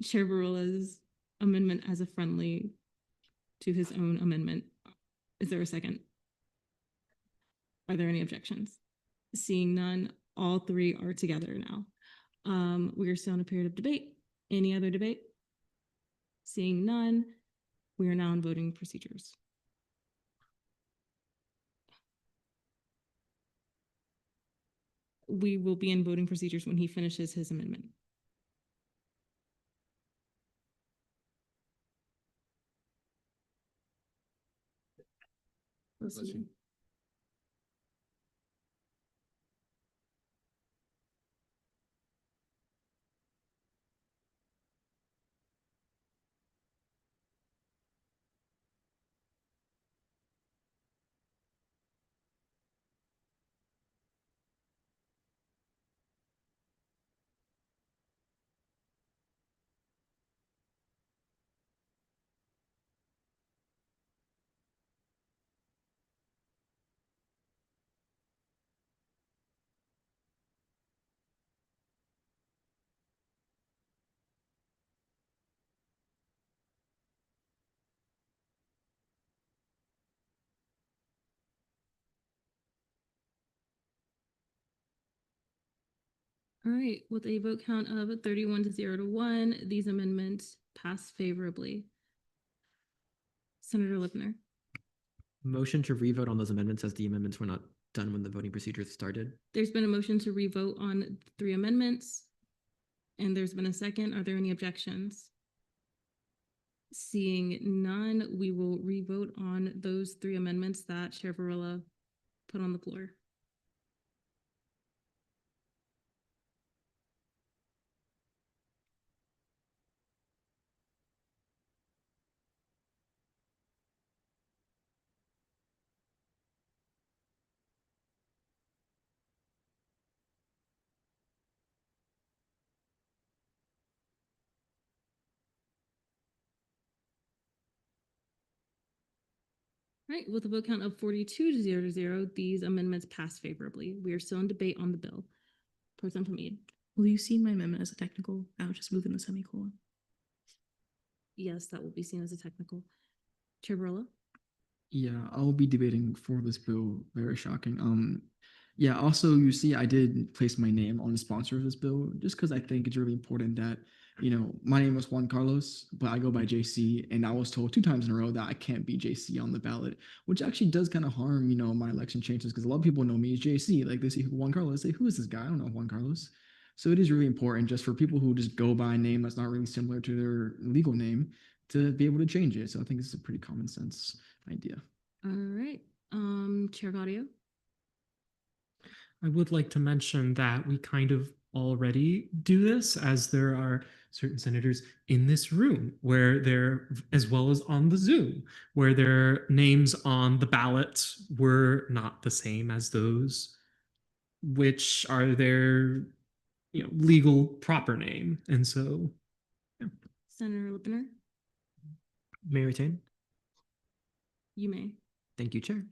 Chair Varela's amendment as a friendly to his own amendment. Is there a second? Are there any objections? Seeing none, all three are together now. We are still in a period of debate. Any other debate? Seeing none, we are now in voting procedures. We will be in voting procedures when he finishes his amendment. Let's see. All right, with a vote count of 31 to 0 to 1, these amendments pass favorably. Senator Lipner. Motion to revote on those amendments as the amendments were not done when the voting procedures started. There's been a motion to revote on 3 amendments, and there's been a second. Are there any objections? Seeing none, we will revote on those 3 amendments that Chair Varela put on the floor. Right, with a vote count of 42 to 0, these amendments pass favorably. We are still in debate on the bill. Pro Tem Hamid. Will you see my amendment as a technical? I would just move in the semicolon. Yes, that will be seen as a technical. Chair Varela? Yeah, I'll be debating for this bill. Very shocking. Yeah, also you see I did place my name on the sponsor of this bill just because I think it's really important that, my name was Juan Carlos, but I go by JC, and I was told 2 times in a row that I can't be JC on the ballot, which actually does kind of harm, my election chances because a lot of people know me as JC. Like they see Juan Carlos, they say, who is this guy? I don't know Juan Carlos. So it is really important just for people who just go by a name that's not really similar to their legal name to be able to change it. So I think it's a pretty common sense idea. All right. Chair Gaudio? I would like to mention that we kind of already do this, as there are certain senators in this room where they're, as well as on the Zoom, where their names on the ballot were not the same as those which are their legal proper name. And so, yeah. Senator Lipner? May I retain? You may. Thank you, Chair.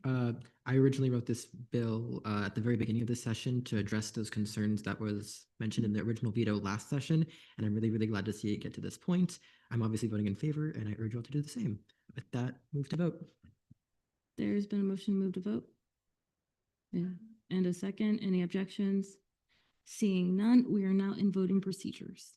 I originally wrote this bill at the very beginning of this session to address those concerns that was mentioned in the original veto last session, and I'm really, really glad to see it get to this point. I'm obviously voting in favor, and I urge you all to do the same. With that, move to vote. There's been a motion to move to vote. Yeah. And a second. Any objections? Seeing none, we are now in voting procedures.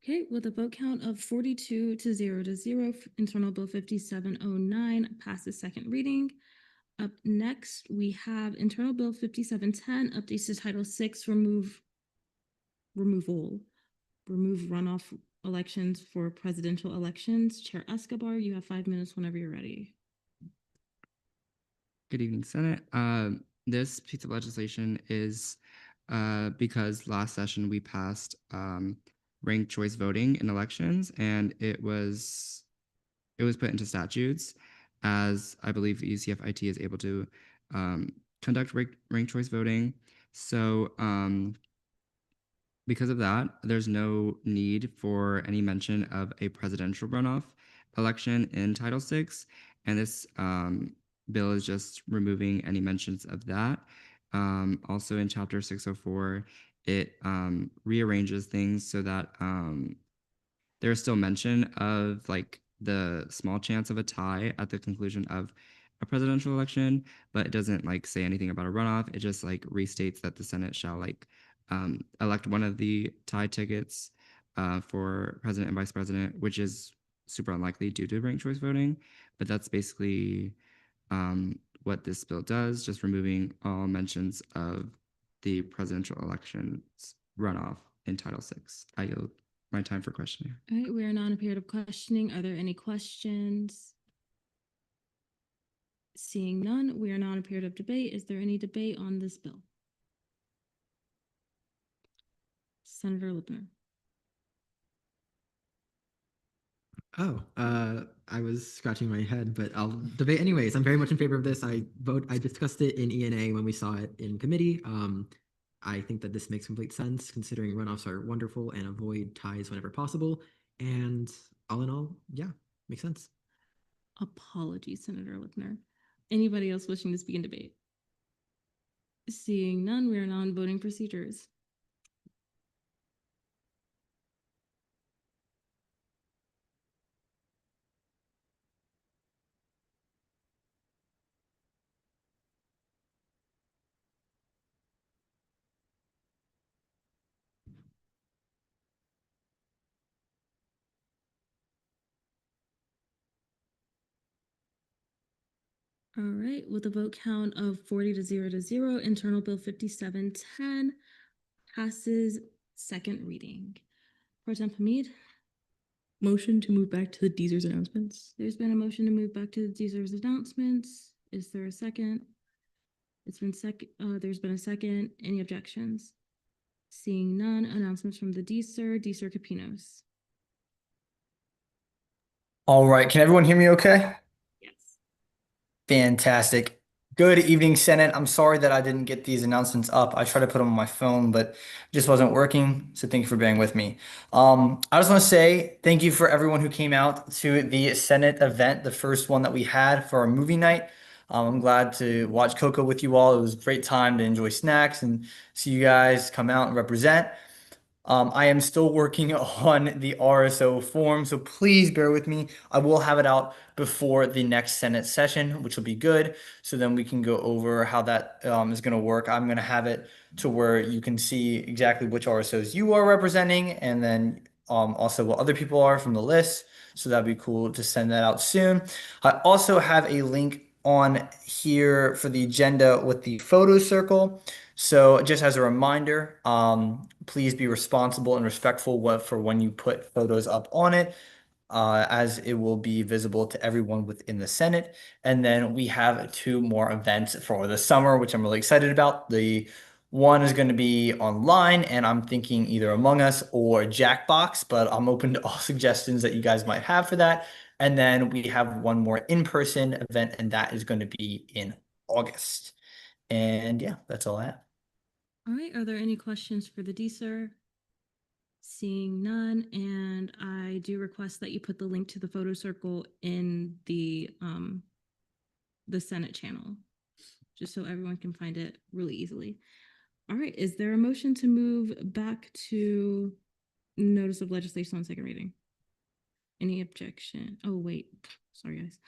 Okay, with a vote count of 42 to 0, Internal Bill 5709 passes second reading. Up next, we have Internal Bill 5710, updates to Title VI, remove runoff elections for presidential elections. Chair Escobar, you have 5 minutes whenever you're ready. Good evening, Senate. This piece of legislation is because last session we passed ranked choice voting in elections, and it was put into statutes, as I believe UCF-IT is able to conduct ranked choice voting. So because of that, there's no need for any mention of a presidential runoff election in Title VI, and this bill is just removing any mentions of that. Also in Chapter 604, it rearranges things so that there's still mention of like the small chance of a tie at the conclusion of a presidential election, but it doesn't like say anything about a runoff. It just like restates that the Senate shall like elect one of the tie tickets for president and vice president, which is super unlikely due to ranked choice voting. But that's basically what this bill does, just removing all mentions of the presidential elections runoff in Title VI. I yield my time for questioning. All right, we are now in a period of questioning. Are there any questions? Seeing none, we are now in a period of debate. Is there any debate on this bill? Senator Lipner. Oh, I was scratching my head, but I'll debate anyways. I'm very much in favor of this. I discussed it in ENA when we saw it in committee. I think that this makes complete sense considering runoffs are wonderful and avoid ties whenever possible. And all in all, yeah, makes sense. Apologies, Senator Lipner. Anybody else wishing to speak in debate? Seeing none, we are now in voting procedures. All right, with a vote count of 40 to 0, Internal Bill 5710 passes second reading. Pro Tem Hamid, Motion to move back to the Deezer's announcements. there's been a motion to move back to the Deezer's announcements. Is there a second? It's been there's been a second. Any objections? Seeing none, announcements from the Deezer Capinos. All right, can everyone hear me okay? Yes. Fantastic. Good evening, Senate. I'm sorry that I didn't get these announcements up. I tried to put them on my phone, but it just wasn't working. So thank you for bearing with me. I just want to say thank you for everyone who came out to the Senate event, the first one that we had for our movie night. I'm glad to watch Coco with you all. It was a great time to enjoy snacks and see you guys come out and represent. I am still working on the RSO form, so please bear with me. I will have it out before the next Senate session, which will be good. So then we can go over how that is going to work. I'm going to have it to where you can see exactly which RSOs you are representing, and then also what other people are from the list. So that'd be cool to send that out soon. I also have a link on here for the agenda with the photo circle. So just as a reminder, please be responsible and respectful for when you put photos up on it, as it will be visible to everyone within the Senate. And then we have 2 more events for the summer, which I'm really excited about. The one is going to be online, and I'm thinking either Among Us or Jackbox, but I'm open to all suggestions that you guys might have for that. And then we have one more in-person event, and that is going to be in August. And yeah, that's all I have. All right, are there any questions for the Deezer? Seeing none, and I do request that you put the link to the photo circle in the Senate channel, just so everyone can find it really easily. All right, is there a motion to move back to notice of legislation on second reading? Any objection? Oh, wait, sorry guys.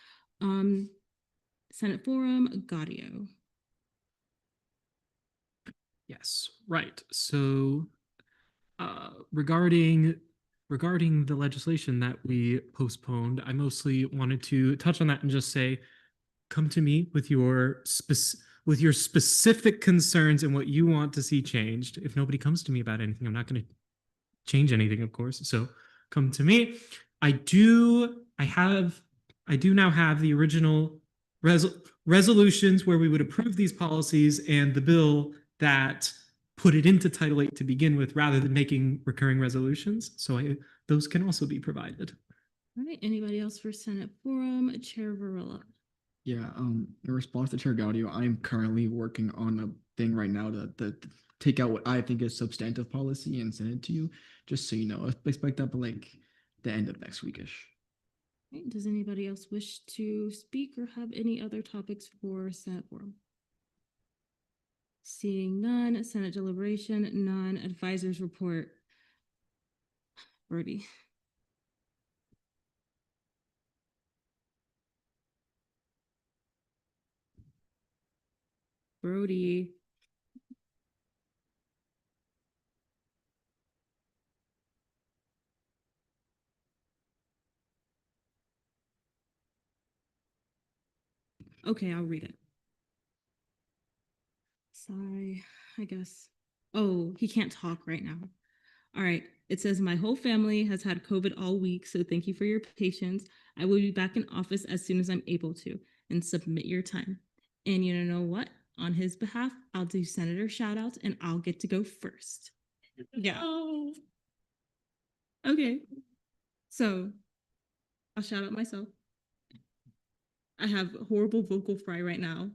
Senate Forum, Gaudio. Yes, right. So regarding the legislation that we postponed, I mostly wanted to touch on that and just say, come to me with your specific concerns and what you want to see changed. If nobody comes to me about anything, I'm not going to change anything, of course. So come to me. I do now have the original resolutions where we would approve these policies and the bill that put it into Title VIII to begin with, rather than making recurring resolutions. So those can also be provided. All right, anybody else for Senate Forum? Chair Varela. Yeah, in response to Chair Gaudio, I am currently working on a thing right now to take out what I think is substantive policy and send it to you, just so you know. Expect that by like the end of next weekish. Okay, does anybody else wish to speak or have any other topics for Senate Forum? Seeing none, Senate deliberation, none, advisors report. Brody. Brody. Okay, I'll read it. Sorry, I guess. Oh, he can't talk right now. All right. It says, my whole family has had COVID all week, so thank you for your patience. I will be back in office as soon as I'm able to, and submit your time. And you know what? On his behalf, I'll do senator shout outs and I'll get to go first. Yeah. Okay. So I'll shout out myself. I have horrible vocal fry right now.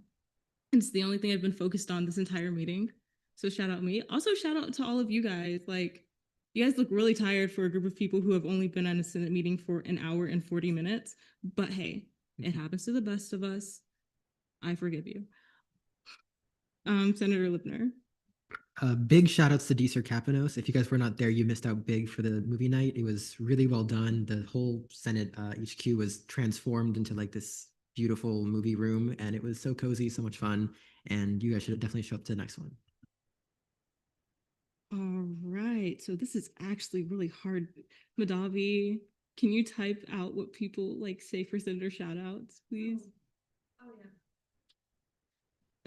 It's the only thing I've been focused on this entire meeting. So shout out me. Also shout out to all of you guys. Like, you guys look really tired for a group of people who have only been at a Senate meeting for an hour and 40 minutes. But hey, it happens to the best of us. I forgive you. Senator Lipner. Big shout outs to Deezer Capinos. If you guys were not there, you missed out big for the movie night. It was really well done. The whole Senate HQ was transformed into like this beautiful movie room, and it was so cozy, so much fun. And you guys should definitely show up to the next one. All right. So this is actually really hard. Madavi, can you type out what people like say for Senator shout outs, please? Oh, yeah.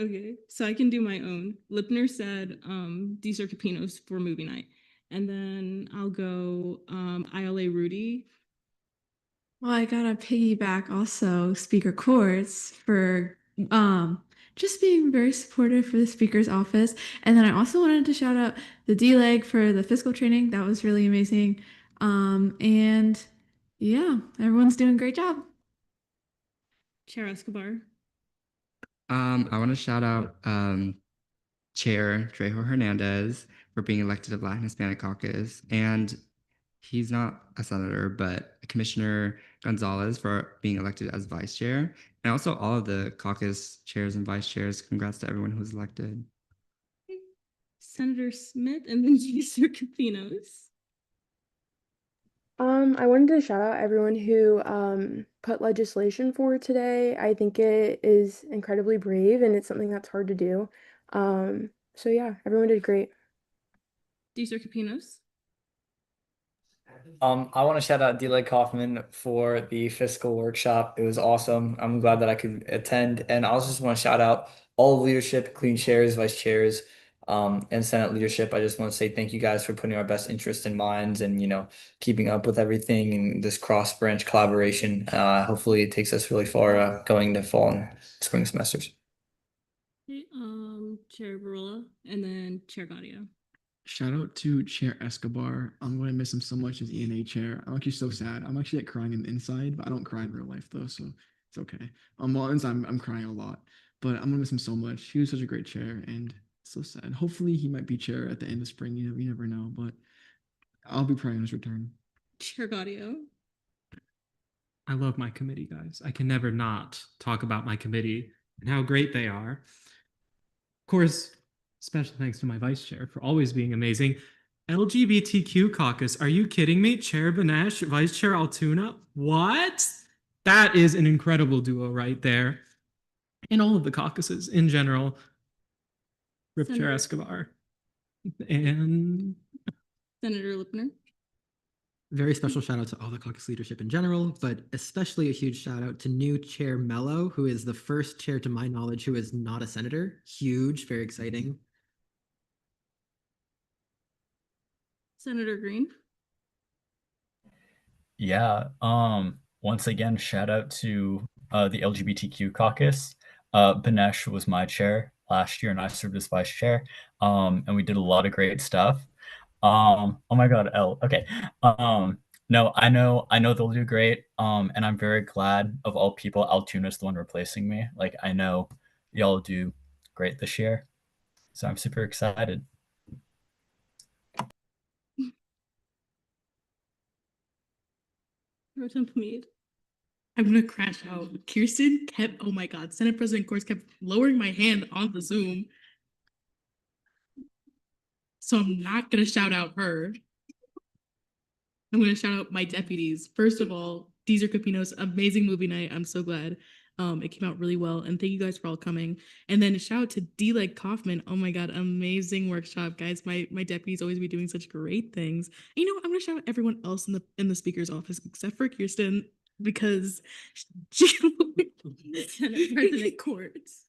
Okay, so I can do my own. Lipner said Deezer Capinos for movie night. And then I'll go ILA Rudy. Well, I gotta piggyback also Speaker Courts for just being very supportive for the speaker's office. And then I also wanted to shout out the D-Leg for the fiscal training. That was really amazing. And yeah, everyone's doing a great job. Chair Escobar. I want to shout out Chair Trejo Hernandez for being elected to the Latin Hispanic Caucus, and he's not a senator, but Commissioner Gonzalez for being elected as vice chair, and also all of the caucus chairs and vice chairs. Congrats to everyone who was elected. Senator Smith and then Deezer Capinos. I wanted to shout out everyone who put legislation forward today. I think it is incredibly brave and it's something that's hard to do. So yeah, everyone did great. Deezer Capinos. I want to shout out D-Leg Kaufman for the fiscal workshop. It was awesome. I'm glad that I could attend. And I also just want to shout out all leadership, including chairs, vice chairs, and Senate leadership. I just want to say thank you guys for putting our best interest in minds and, keeping up with everything and this cross-branch collaboration. Hopefully it takes us really far going to fall and spring semesters. Okay, Chair Barola and then Chair Gaudio. Shout out to Chair Escobar. I'm going to miss him so much as ENA chair. I'm actually so sad. I'm actually crying in the inside, but I don't cry in real life though, so it's okay. Well, inside I'm crying a lot, but I'm going to miss him so much. He was such a great chair and so sad. Hopefully he might be chair at the end of spring. You never know, but I'll be praying on his return. Chair Gaudio. I love my committee, guys. I can never not talk about my committee and how great they are. Of course, special thanks to my vice chair for always being amazing. LGBTQ caucus, are you kidding me? Chair Banesh, Vice Chair Altuna? What? That is an incredible duo right there. And all of the caucuses in general. Rip Chair Escobar. And Senator Lipner. Very special shout out to all the caucus leadership in general, but especially a huge shout out to new Chair Mello, who is the first chair to my knowledge who is not a senator. Huge, very exciting. Senator Green. Yeah. Once again, shout out to the LGBTQ caucus. Banesh was my chair last year and I served as vice chair. And we did a lot of great stuff. Oh my God, L. Okay. No, I know they'll do great. And I'm very glad of all people. Altuna's the one replacing me. Like, I know y'all do great this year. So I'm super excited. Rotem Hamid. I'm gonna crash out. Kirsten kept, oh my God, Senate President Courts kept lowering my hand on the Zoom. So I'm not gonna shout out her. I'm gonna shout out my deputies. First of all, Deezer Capinos, amazing movie night. I'm so glad. It came out really well. And thank you guys for all coming. And then shout out to D-Leg Kaufman. Oh my God, amazing workshop, guys. My deputies always be doing such great things. And I'm gonna shout out everyone else in the speaker's office except for Kirsten, because she Senate President Courts.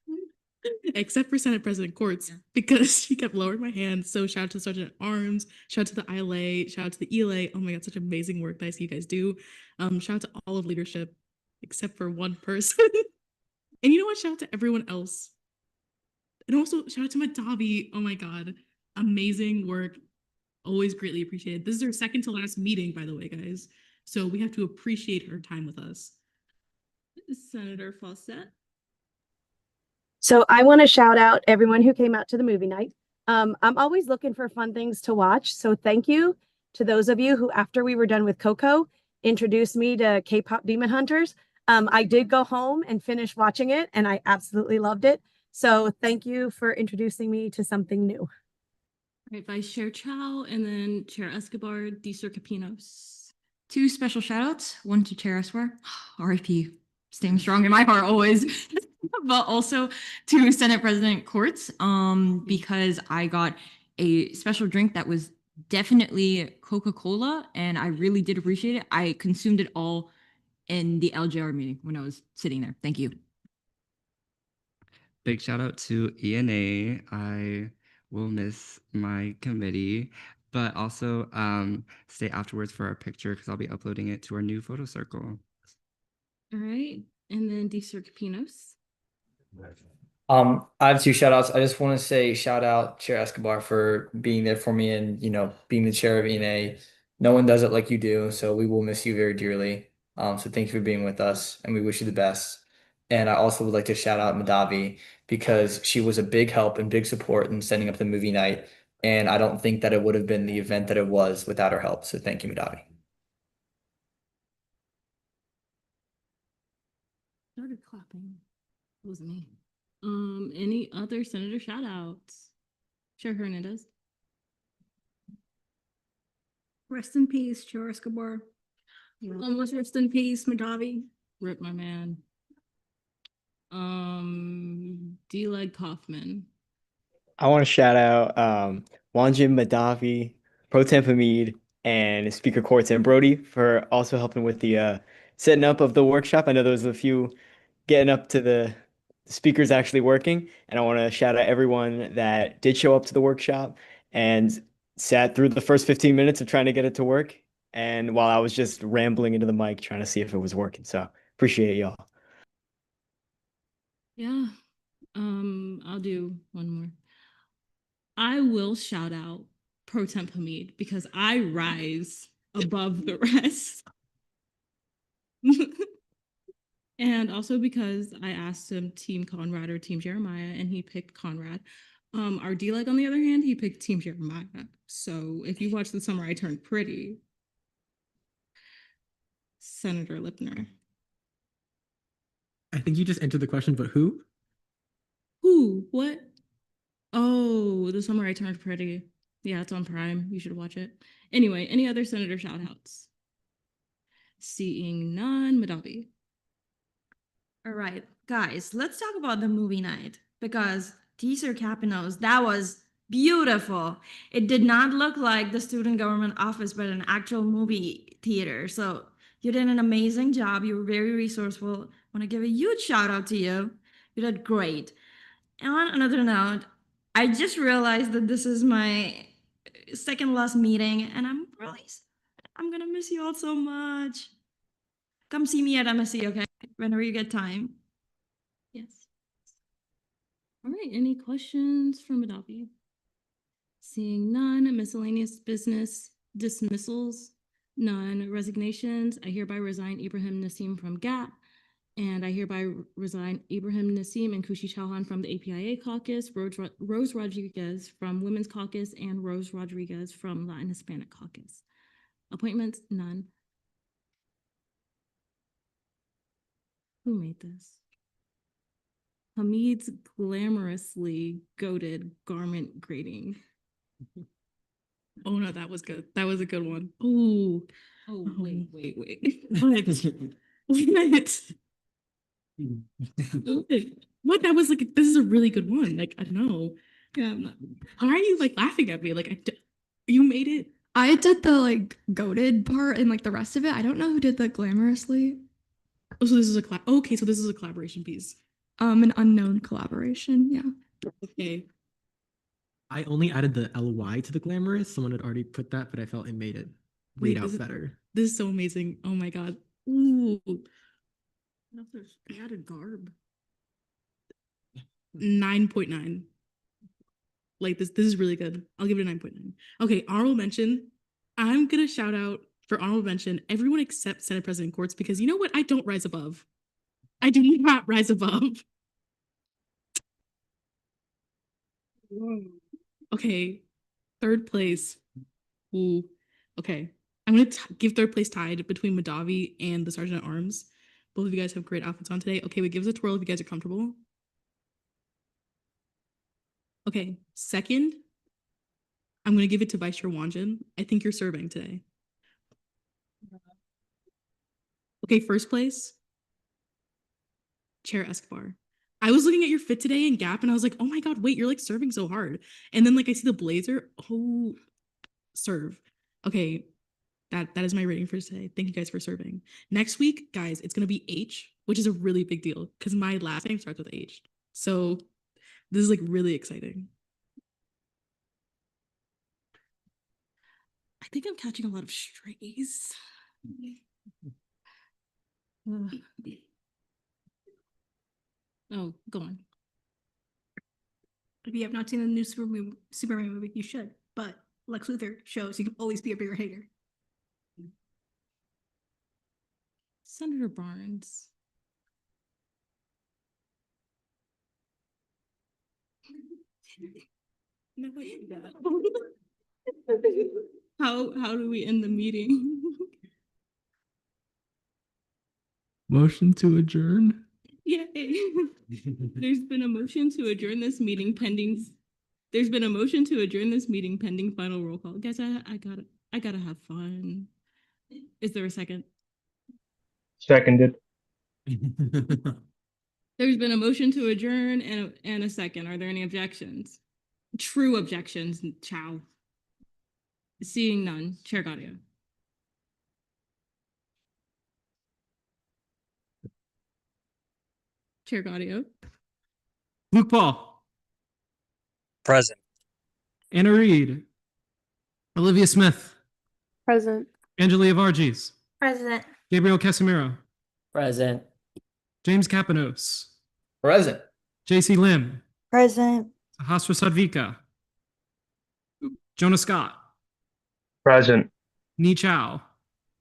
Except for Senate President Courts, because she kept lowering my hand. So shout out to Sergeant at Arms, shout out to the ILA, shout out to the ELA. Oh my God, such amazing work that I see you guys do. Shout out to all of leadership, except for one person. And you know what? Shout out to everyone else. And also shout out to Madavi. Oh my God, amazing work. Always greatly appreciated. This is her second to last meeting, by the way, guys. So we have to appreciate her time with us. Senator Fawcett. So I want to shout out everyone who came out to the movie night. I'm always looking for fun things to watch. So thank you to those of you who, after we were done with Coco, introduced me to K-pop Demon Hunters. I did go home and finish watching it and I absolutely loved it. So thank you for introducing me to something new. All right, Vice Chair Chow and then Chair Escobar, Deezer Capinos. 2 special shout outs. One to Chair Escobar, RIP, staying strong in my heart always. But also to Senate President Courts, because I got a special drink that was definitely Coca-Cola, and I really did appreciate it. I consumed it all in the LJR meeting when I was sitting there. Thank you. Big shout out to ENA. I will miss my committee, but also stay afterwards for our picture because I'll be uploading it to our new photo circle. All right. And then Deezer Capinos. I have two shout outs. I just want to say shout out Chair Escobar for being there for me and, being the chair of ENA. No one does it like you do, so we will miss you very dearly. So thank you for being with us and we wish you the best. And I also would like to shout out Madavi because she was a big help and big support in setting up the movie night. And I don't think that it would have been the event that it was without her help. So thank you, Madavi. Started clapping. It was me. Any other senator shout outs? Chair Hernandez. Rest in peace, Chair Escobar. Almost rest in peace, Madavi. Rip, my man. D-Leg Kaufman. I want to shout out Wanjin Madavi, Pro Tem Hamid, and Speaker Courts and Brody for also helping with the setting up of the workshop. I know there was a few getting up to the speakers actually working, and I want to shout out everyone that did show up to the workshop and sat through the first 15 minutes of trying to get it to work. And while I was just rambling into the mic trying to see if it was working. So appreciate y'all. Yeah. I'll do one more. I will shout out Pro Temp Hamid because I rise above the rest. And also because I asked him Team Conrad or Team Jeremiah and he picked Conrad. Our D-Leg, on the other hand, he picked Team Jeremiah. So if you watch The Summer I Turned Pretty, Senator Lipner. I think you just entered the question, but who? Who? What? Oh, The Summer I Turned Pretty. Yeah, it's on Prime. You should watch it. Anyway, any other senator shout outs? Seeing none, Madavi. All right, guys, let's talk about the movie night because Deezer Capinos, that was beautiful. It did not look like the student government office, but an actual movie theater. So you did an amazing job. You were very resourceful. I want to give a huge shout out to you. You did great. And on another note, I just realized that this is my second last meeting and I'm gonna miss you all so much. Come see me at MSC, okay? Whenever you get time. Yes. All right, any questions from Madavi? Seeing none, miscellaneous business dismissals, none, resignations. I hereby resign Ibrahim Nassim from GAP, and I hereby resign Ibrahim Nassim and Kushi Chauhan from the APIA caucus, Rose Rodriguez from Women's Caucus, and Rose Rodriguez from Latin Hispanic Caucus. Appointments, none. Who made this? Hamid's glamorously goated garment grading. Oh no, that was good. That was a good one. Ooh. Oh, wait. What? What? That was like, this is a really good one. Like, I don't know. Yeah. Why are you like laughing at me? Like, you made it. I did the like goated part and like the rest of it. I don't know who did the glamorously. Oh, so this is a okay, so this is a collaboration piece. An unknown collaboration, yeah. Okay. I only added the LY to the glamorous. Someone had already put that, but I felt it made it read out better. This is so amazing. Oh my god. Ooh. They added garb. 9.9. Like this is really good. I'll give it a 9.9. Okay, honorable mention. I'm gonna shout out for honorable mention everyone except Senate President Courts because you know what? I don't rise above. I do not rise above. Okay, third place. Ooh, okay. I'm gonna give third place tied between Madavi and the Sergeant at Arms. Both of you guys have great outfits on today. Okay, but give us a twirl if you guys are comfortable. Okay, second, I'm gonna give it to Vice Chair Wanjin. I think you're serving today. Okay, first place, Chair Escobar. I was looking at your fit today in Gap and I was like, oh my god, wait, you're like serving so hard. And then like I see the blazer. Oh, serve. Okay, that is my rating for today. Thank you guys for serving. Next week, guys, it's gonna be H, which is a really big deal because my last name starts with H. So This is like really exciting. I think I'm catching a lot of strays. Oh, go on. If you have not seen the new Superman movie, you should. But Lex Luthor shows you can always be a bigger hater. Senator Barnes. No, I do that. How do we end the meeting? Motion to adjourn. Yay. There's been a motion to adjourn this meeting pending. There's been a motion to adjourn this meeting pending final roll call. Guys, I gotta have fun. Is there a second? Seconded. There's been a motion to adjourn and a second. Are there any objections? True objections, Chow. Seeing none, Chair Gaudio. Chair Gaudio. Luke Paul. Present. Anna Reed. Olivia Smith. Present. Angelia Varghese. President. Gabriel Casimiro. Present. James Kapanos. Present. JC Lim. Present. Sahasra Sadvika. Jonah Scott. Present. Ni Chow.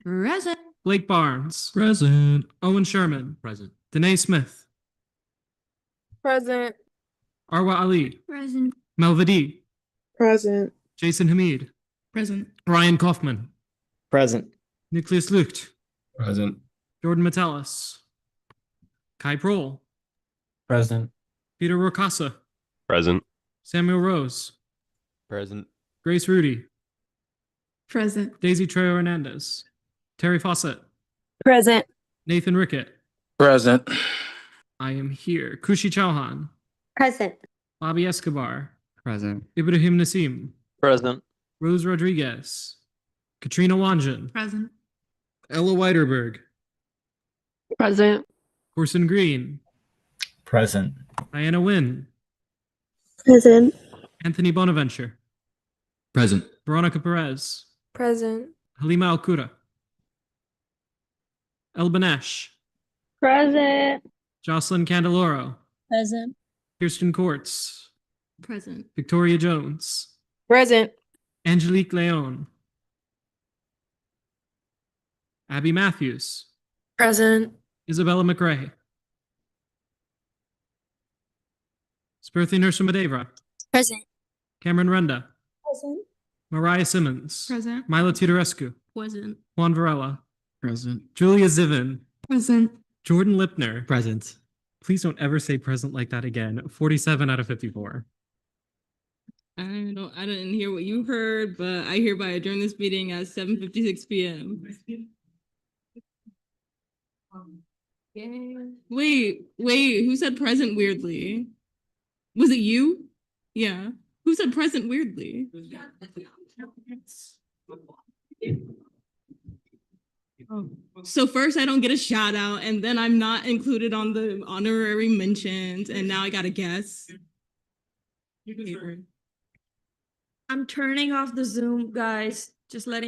Present. Blake Barnes. Present. Owen Sherman. Present. Danae Smith. Present. Arwa Ali. Present. Melvadi. Present. Jason Hamid. Present. Ryan Kaufman. Present. Nicholas Lucht. Present. Jordan Metellus. Kai Prohl. Present. Peter Rocasa. Present. Samuel Rose. Present. Grace Rudy. Present. Daisy Trejo Hernandez. Terry Fawcett. Present. Nathan Rickett. Present. I am here. Kushi Chauhan. Present. Bobby Escobar. Present. Ibrahim Nassim. Present. Rose Rodriguez. Katrina Wanjan. Present. Ella Weiderberg. Present. Corson Green. Present. Diana Wynn. Present. Anthony Bonaventure. Present. Veronica Perez. Present. Halima Alcura. El Banesh. Present. Jocelyn Candeloro. Present. Kirsten Courts. Present. Victoria Jones. Present. Angelique Leon. Abby Matthews. Present. Isabella McRae. Spurthi Nursamadeva. Present. Cameron Renda. Present. Mariah Simmons. Present. Mila Tudorescu. Wasn't. Juan Varela. Present. Julia Zivin. Present. Jordan Lipner. Present. Please don't ever say present like that again. 47 out of 54. I didn't hear what you heard, but I hereby adjourn this meeting at 7:56 p.m. Wait, who said present weirdly? Was it you? Yeah. Who said present weirdly? So first I don't get a shout out, and then I'm not included on the honorary mentions, and now I gotta guess. I'm turning off the Zoom, guys. Just letting